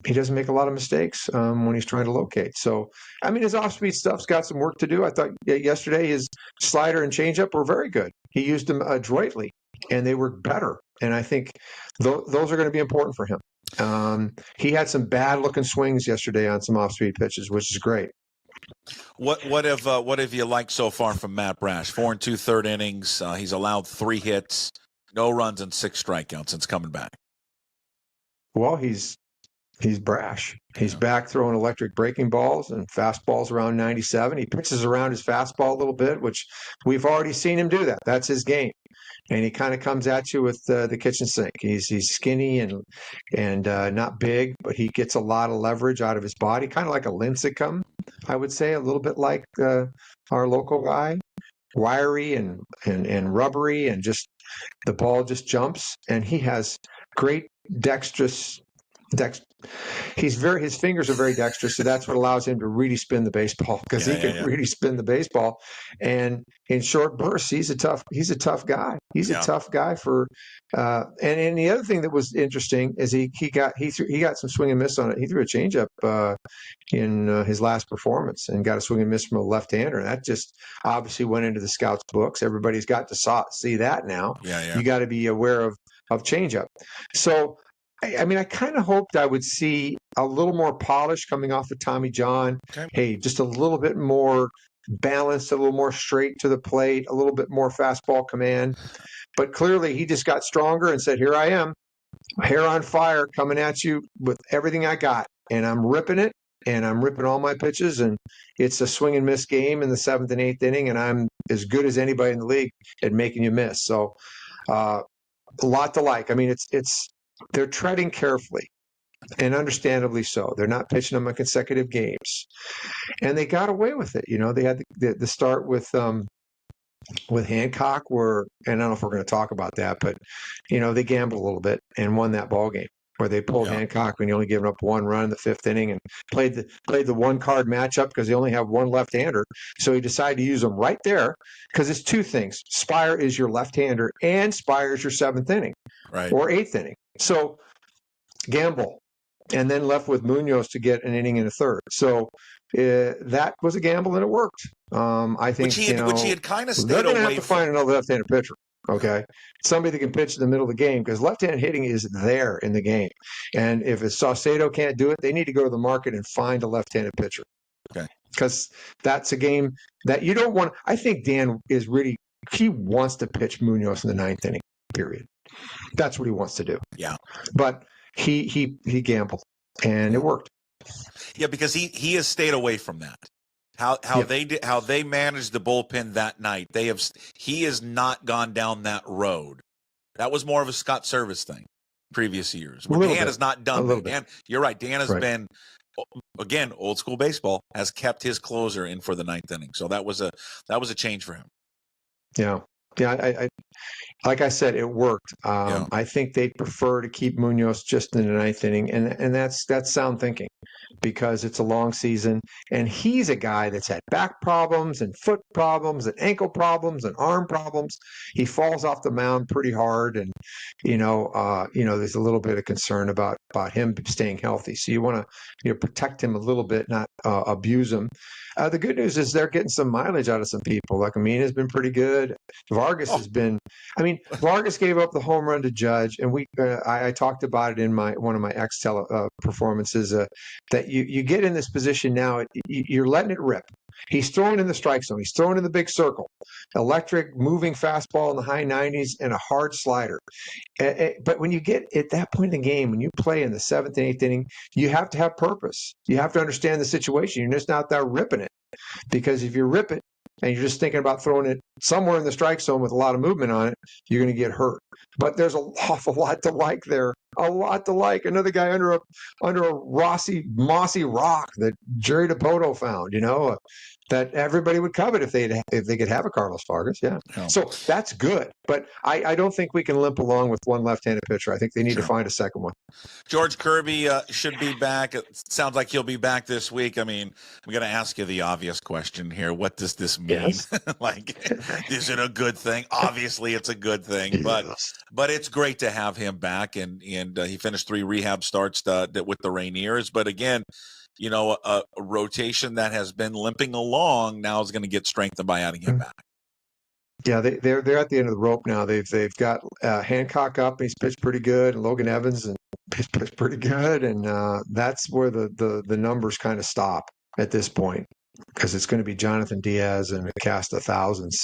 He doesn't make a lot of mistakes when he's trying to locate. So, his off-speed stuff's got some work to do. I thought yesterday his slider and changeup were very good. He used them adroitly, and they were better. And I think those are going to be important for him. He had some bad-looking swings yesterday on some off-speed pitches, which is great. What have you liked so far from Matt Brash? 4 2/3 innings. He's allowed 3 hits, no runs, and 6 strikeouts since coming back. Well, he's brash. He's back throwing electric breaking balls and fastballs around 97. He pitches around his fastball a little bit, which we've already seen him do that. That's his game. And he kind of comes at you with the kitchen sink. He's skinny and not big, but he gets a lot of leverage out of his body, kind of like a Lincecum, I would say, a little bit like our local guy, wiry and rubbery, and just the ball just jumps. And he has great his fingers are very dexterous, so that's what allows him to really spin the baseball, because he can really spin the baseball. And in short bursts, he's a tough guy. He's a tough guy for. And the other thing that was interesting is he got some swing and miss on it. He threw a changeup in his last performance and got a swing and miss from a left-hander. And that just obviously went into the scouts' books. Everybody's got to see that now. You got to be aware of changeup. So. I kind of hoped I would see a little more polish coming off of Tommy John. Okay. Hey, just a little bit more balanced, a little more straight to the plate, a little bit more fastball command. But clearly he just got stronger and said, here I am, hair on fire, coming at you with everything I got. And I'm ripping it, and I'm ripping all my pitches. And it's a swing and miss game in the 7th and 8th inning, and I'm as good as anybody in the league at making you miss. So a lot to like. They're treading carefully, and understandably so. They're not pitching them in consecutive games, and they got away with it. They had the start with Hancock, and I don't know if we're going to talk about that, but they gambled a little bit and won that ball game where they pulled Hancock when you only given up 1 run in the 5th inning, and played the 1-card matchup because they only have 1 left-hander. So he decided to use them right there, because it's 2 things. Spire is your left-hander, and Spire is your 7th inning, or 8th inning. So gamble, and then left with Munoz to get an inning and a third. So that was a gamble, and it worked. I think which he had kind of stayed they're going to away have to from. find another left-handed pitcher. Okay, somebody that can pitch in the middle of the game, because left-handed hitting is there in the game. And if Saucedo can't do it, they need to go to the market and find a left-handed pitcher. Okay, because that's a game that you don't want. I think Dan is really, he wants to pitch Munoz in the 9th inning. Period. That's what he wants to do. Yeah. But he gambled, and it worked. Yeah, because he has stayed away from that. How they managed the bullpen that night. He has not gone down that road. That was more of a Scott Service thing previous years. Dan has not done that. Dan, you're right. Dan has been again, old school baseball, has kept his closer in for the ninth inning. So that was a change for him. Yeah. I like I said, it worked. I think they'd prefer to keep Munoz just in the ninth inning, and that's sound thinking, because it's a long season, and he's a guy that's had back problems and foot problems and ankle problems and arm problems. He falls off the mound pretty hard, and there's a little bit of concern about him staying healthy. So you want to protect him a little bit, not abuse him. The good news is they're getting some mileage out of some people. Like Amin has been pretty good. Vargas has been. I mean, Vargas gave up the home run to Judge, and I talked about it in one of my performances. That you get in this position now, you're letting it rip. He's throwing in the strike zone. He's throwing in the big circle, electric, moving fastball in the high 90s, and a hard slider. But when you get at that point in the game, when you play in the seventh and eighth inning, you have to have purpose. You have to understand the situation. You're just not there ripping it, because if you rip it and you're just thinking about throwing it somewhere in the strike zone with a lot of movement on it, you're going to get hurt. But there's an awful lot to like there. A lot to like. Another guy under a mossy rock that Jerry DiPoto found, that everybody would covet if they could have a Carlos Vargas. Yeah. So that's good. But I don't think we can limp along with one left-handed pitcher. I think they need to find a second one. George Kirby should be back. It sounds like he'll be back this week. I mean, I'm going to ask you the obvious question here. What does this mean? Yes. Is it a good thing? Obviously, it's a good thing, but it's great to have him back. And he finished 3 rehab starts with the Rainiers. But again, a rotation that has been limping along now is going to get strengthened by adding him back. Yeah, they're at the end of the rope now. They've got Hancock up. He's pitched pretty good, and Logan Evans and pitched pretty good, and that's where the numbers kind of stop at this point, because it's going to be Jonathan Diaz and a cast of thousands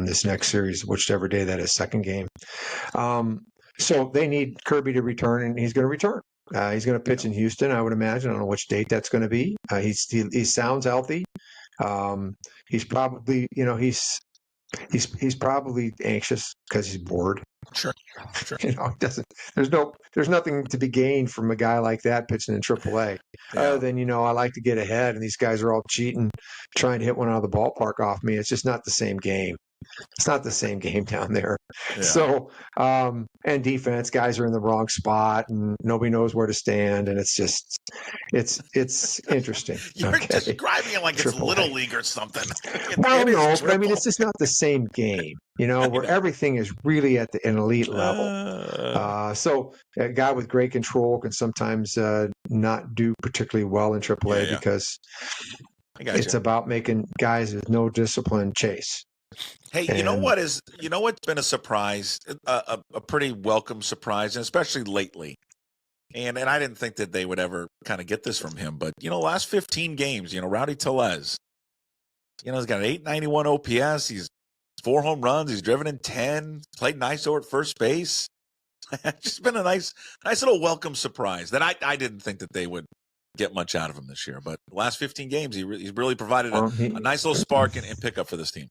this next series, whichever day that is, second game. So they need Kirby to return, and he's going to return. He's going to pitch in Houston, I would imagine. I don't know which date that's going to be. He sounds healthy. He's probably, he's probably anxious because he's bored. Sure. There's nothing to be gained from a guy like that pitching in AAA. Other than, I like to get ahead, and these guys are all cheating, trying to hit one out of the ballpark off me. It's just not the same game. It's not the same game down there. Yeah. So, and defense, guys are in the wrong spot, and nobody knows where to stand, and it's interesting. You're describing it like it's Little League or something. Well, no, but I mean, it's just not the same game, where everything is really at an elite level. So a guy with great control can sometimes not do particularly well in AAA because it's about making guys with no discipline chase. Hey, what's been a surprise, a pretty welcome surprise, and especially lately. And I didn't think that they would ever kind of get this from him, but last 15 games, Rowdy Tellez, he's got an 891 OPS, he's 4 home runs, he's driven in 10, played nice over at first base. It's just been a nice little welcome surprise that I didn't think that they would get much out of him this year. But the last 15 games, he's really provided a nice little spark and pickup for this team.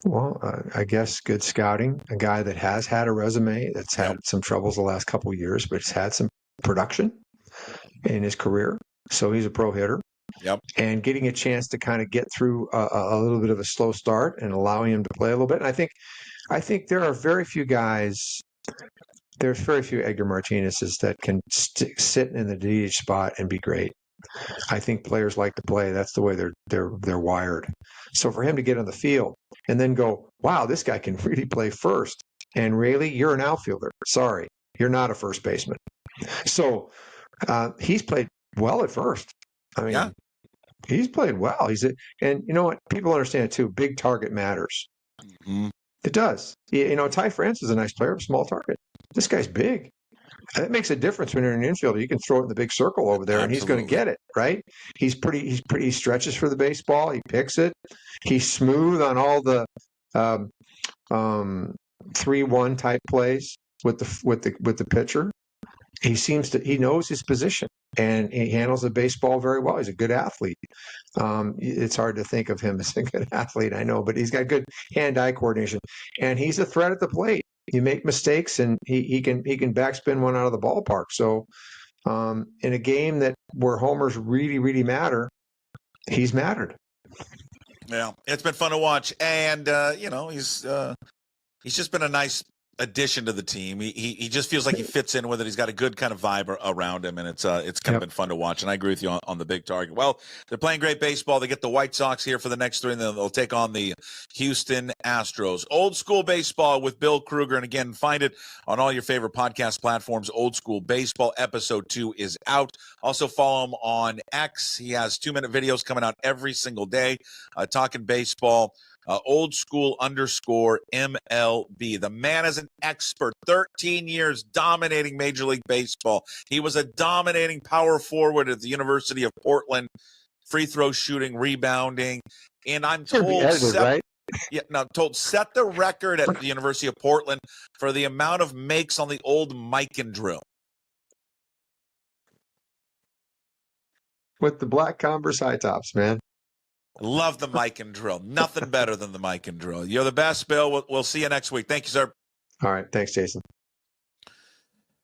Well, I guess good scouting, a guy that has had a resume that's had some troubles the last couple of years, but has had some production in his career. So he's a pro hitter. Yep. And getting a chance to kind of get through a little bit of a slow start and allowing him to play a little bit. And I think there are very few guys. There's very few Edgar Martinez's that can sit in the DH spot and be great. I think players like to play. That's the way they're wired. So for him to get on the field and then go, wow, this guy can really play first. And really, you're an outfielder. Sorry, you're not a first baseman. So he's played well at first. I mean, he's played well. And you know what? People understand it too. Big target matters. Mm-hmm. It does. Ty France is a nice player, small target. This guy's big. That makes a difference when you're an infielder. You can throw it in the big circle over there, and he's going to get it, right? He stretches for the baseball. He picks it. He's smooth on all the 3-1 type plays with the pitcher. He knows his position, and he handles the baseball very well. He's a good athlete. It's hard to think of him as a good athlete, I know, but he's got good hand-eye coordination, and he's a threat at the plate. You make mistakes, and he can backspin one out of the ballpark. So, in a game where homers really, really matter, he's mattered. Yeah, it's been fun to watch, and he's just been a nice addition to the team. He just feels like he fits in with it. He's got a good kind of vibe around him, and it's kind of been fun to watch. And I agree with you on the big target. Well, they're playing great baseball. They get the White Sox here for the next 3, and then they'll take on the Houston Astros. Old School Baseball with Bill Krueger, and again, find it on all your favorite podcast platforms. Old School Baseball episode 2 is out. Also follow him on X. He has 2-minute videos coming out every single day, talking baseball. Old School _MLB. The man is an expert. 13 years dominating Major League Baseball. He was a dominating power forward at the University of Portland, free throw shooting, rebounding, and I'm told set the record at the University of Portland for the amount of makes on the old mic and drill. With the black Converse high tops, man. Love the mic and drill. Nothing better than the mic and drill. You're the best, Bill. We'll see you next week. Thank you, sir. All right. Thanks, Jason.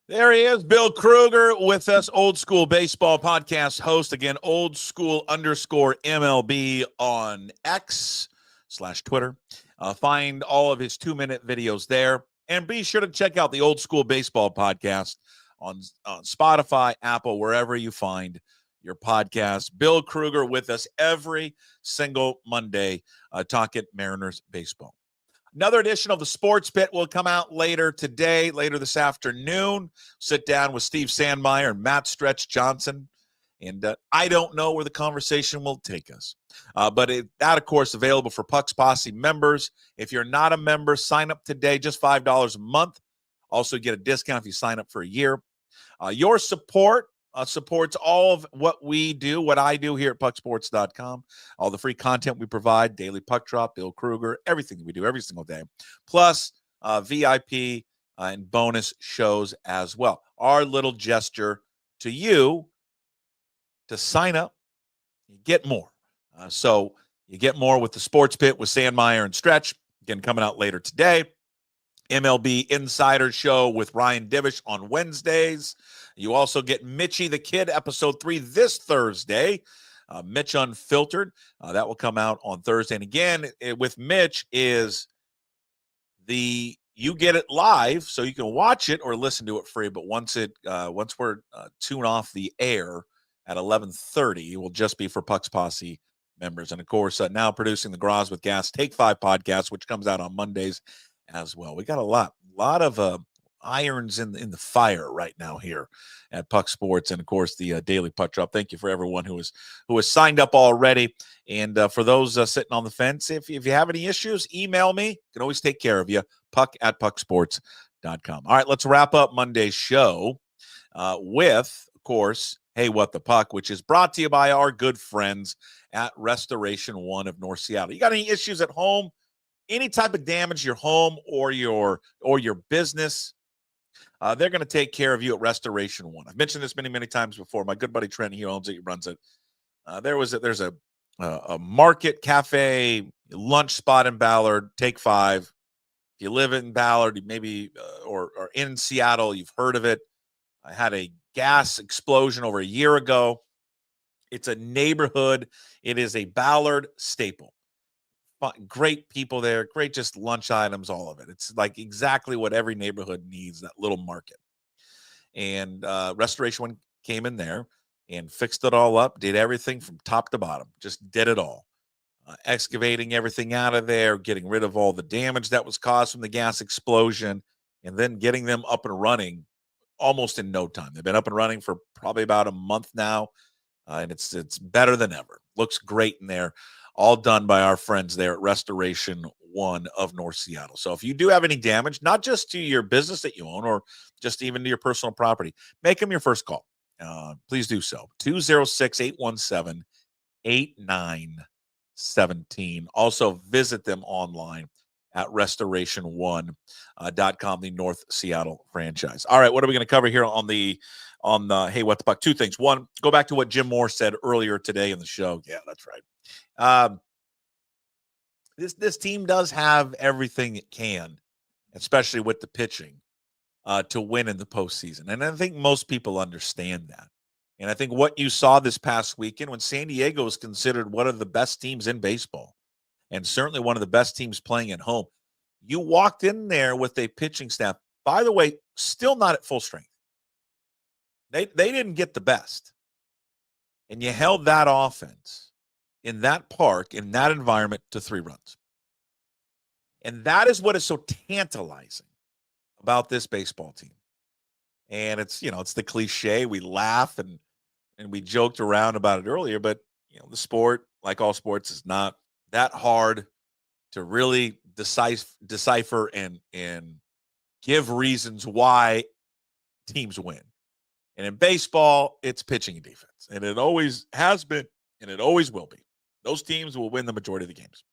There he is, Bill Krueger with us, Old School Baseball Podcast host. Again, Old School _MLB on X/Twitter. Find all of his 2-minute videos there. And be sure to check out the Old School Baseball Podcast on Spotify, Apple, wherever you find your podcast. Bill Krueger with us every single Monday, talking Mariners baseball. Another edition of the Sports Pit will come out later this afternoon. Sit down with Steve Sandmeyer and Matt Stretch Johnson. And I don't know where the conversation will take us. But that, of course, available for Puck's Posse members. If you're not a member, sign up today, just $5 a month. Also get a discount if you sign up for a year. Your support supports all of what we do, what I do here at pucksports.com, all the free content we provide, daily puck drop, Bill Krueger, everything we do every single day, plus VIP and bonus shows as well. Our little gesture to you to sign up, you get more. So you get more with the Sports Pit with Sandmeyer and Stretch, again, coming out later today. MLB Insider Show with Ryan Divish on Wednesdays. You also get Mitchie the Kid, episode 3 this Thursday. Mitch Unfiltered. That will come out on Thursday. And again, with Mitch is you get it live, so you can watch it or listen to it free. But once we're tune off the air at 11:30, it will just be for Puck's Posse members. And of course, now producing the Graz with Gas Take 5 podcast, which comes out on Mondays as well. We got a lot of irons in the fire right now here at Puck Sports, and of course the daily puck drop. Thank you for everyone who has signed up already, and for those sitting on the fence, if you have any issues, email me. I can always take care of you. puck@pucksports.com. All right, let's wrap up Monday's show with, of course, Hey What the Puck, which is brought to you by our good friends at Restoration 1 of North Seattle. You got any issues at home? Any type of damage to your home or your business, they're going to take care of you at Restoration 1. I've mentioned this many times before. My good buddy Trent, he owns it, he runs it. There's a market, cafe, lunch spot in Ballard. Take 5. If you live in Ballard, maybe or in Seattle, you've heard of it. I had a gas explosion over a year ago. It's a neighborhood. It is a Ballard staple. Great people there, great just lunch items, all of it. It's like exactly what every neighborhood needs, that little market. And Restoration 1 came in there and fixed it all up, did everything from top to bottom, just did it all. Excavating everything out of there, getting rid of all the damage that was caused from the gas explosion, and then getting them up and running almost in no time. They've been up and running for probably about a month now, and it's better than ever. Looks great in there. All done by our friends there at Restoration 1 of North Seattle. So if you do have any damage, not just to your business that you own or just even to your personal property, make them your first call. Please do so. 206-817-8917. Also visit them online at restoration1.com, the North Seattle franchise. All right, what are we going to cover here on the Hey What the Puck? 2 things. One, go back to what Jim Moore said earlier today in the show. Yeah, that's right. This team does have everything it can, especially with the pitching. to win in the postseason. And I think most people understand that. And I think what you saw this past weekend when San Diego is considered one of the best teams in baseball and certainly one of the best teams playing at home, you walked in there with a pitching staff, by the way, still not at full strength. They didn't get the best. And you held that offense in that park, in that environment, to 3 runs. And that is what is so tantalizing about this baseball team. And it's, it's the cliche. We laugh and we joked around about it earlier, but, the sport, like all sports, is not that hard to really decipher and give reasons why teams win. And in baseball, it's pitching and defense. And it always has been, and it always will be. Those teams will win the majority of the games.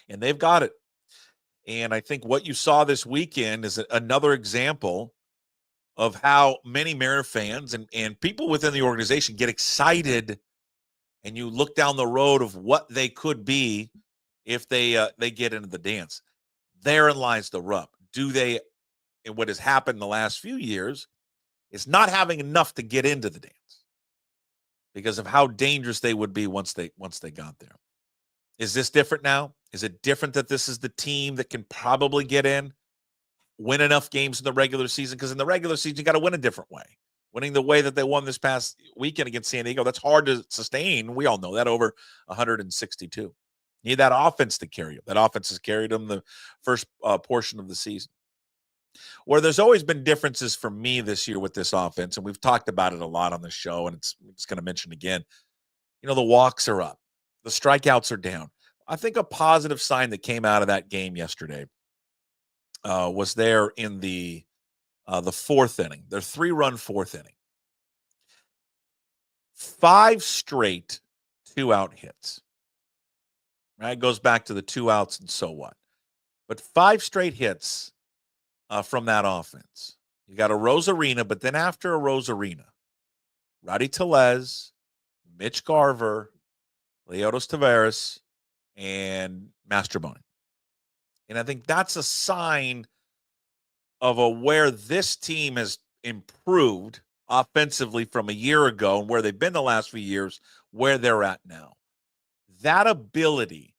And they've got it. And I think what you saw this weekend is another example of how many Mariner fans and people within the organization get excited, and you look down the road of what they could be if they get into the dance. Therein lies the rub. And what has happened in the last few years is not having enough to get into the dance because of how dangerous they would be once they got there. Is this different now? Is it different that this is the team that can probably get in, win enough games in the regular season? Because in the regular season, you got to win a different way. Winning the way that they won this past weekend against San Diego, that's hard to sustain. We all know that, over 162. You need that offense to carry you. That offense has carried them the first portion of the season. Where there's always been differences for me this year with this offense, and we've talked about it a lot on the show, and it's going to mention again, the walks are up. The strikeouts are down. I think a positive sign that came out of that game yesterday was there in the 4th inning, their 3-run 4th inning. 5 straight 2-out hits. Right? It goes back to the 2 outs and so what. But 5 straight hits from that offense. You got a Rosarina, but then after a Rosarina, Rowdy Tellez, Mitch Garver, Leotos Taveras, and Mastroboni. And I think that's a sign of where this team has improved offensively from a year ago and where they've been the last few years, where they're at now. That ability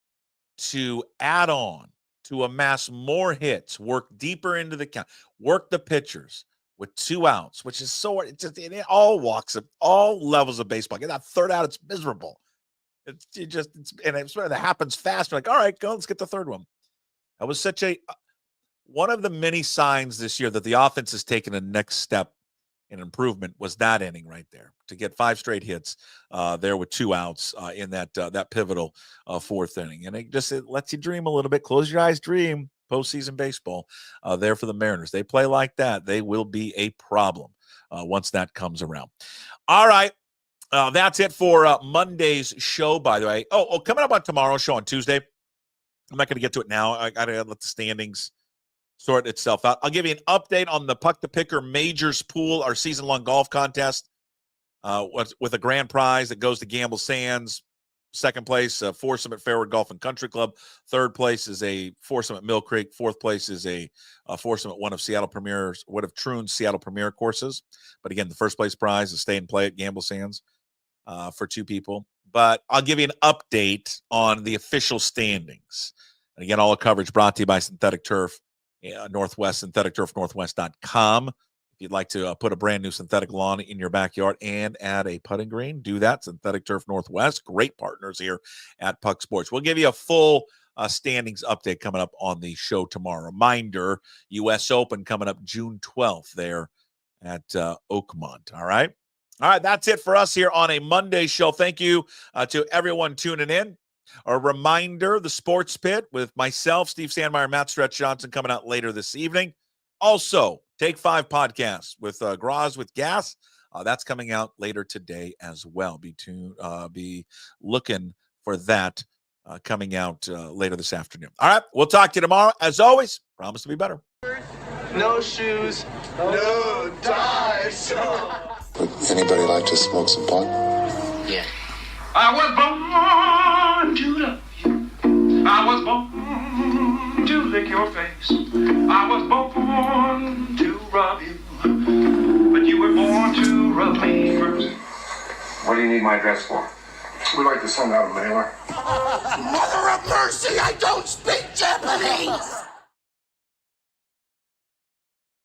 to add on, to amass more hits, work deeper into the count, work the pitchers with 2 outs, which is so, it all walks of all levels of baseball. Get that 3rd out, it's miserable. And that happens fast. We're like, all right, go, let's get the 3rd one. That was such one of the many signs this year that the offense has taken a next step in improvement was that inning right there, to get 5 straight hits there with 2 outs in that pivotal 4th inning. And it lets you dream a little bit. Close your eyes, dream. Postseason baseball there for the Mariners. They play like that, they will be a problem once that comes around. All right. That's it for Monday's show, by the way. Oh, coming up on tomorrow's show on Tuesday, I'm not going to get to it now. I got to let the standings sort itself out. I'll give you an update on the Puck the Picker Majors Pool, our season-long golf contest with a grand prize that goes to Gamble Sands. 2nd place, foursome at Fairwood Golf and Country Club. 3rd place is a foursome at Mill Creek. 4th place is a foursome at one of Troon's Seattle Premier courses. But again, the 1st place prize is stay and play at Gamble Sands for 2 people. But I'll give you an update on the official standings. And again, all the coverage brought to you by Synthetic Turf Northwest, syntheticturfnorthwest.com. If you'd like to put a brand new synthetic lawn in your backyard and add a putting green, do that. Synthetic Turf Northwest, great partners here at Puck Sports. We'll give you a full standings update coming up on the show tomorrow. Reminder, U.S. Open coming up June 12th there at Oakmont. All right. That's it for us here on a Monday show. Thank you to everyone tuning in. A reminder, the Sports Pit with myself, Steve Sandmeyer, Matt Stretch Johnson coming out later this evening. Also, Take 5 podcast with Graz with Gas. That's coming out later today as well. Be looking for that coming out later this afternoon. All right, we'll talk to you tomorrow. As always, promise to be better. No shoes, no ties. Would anybody like to smoke some pot? Yeah. I was born to love you. I was born to love you. lick your face. I was born to rub you, but you were born to rub me first. What do you need my address for? We'd like to send out a mailer. Mother of mercy, I don't speak Japanese!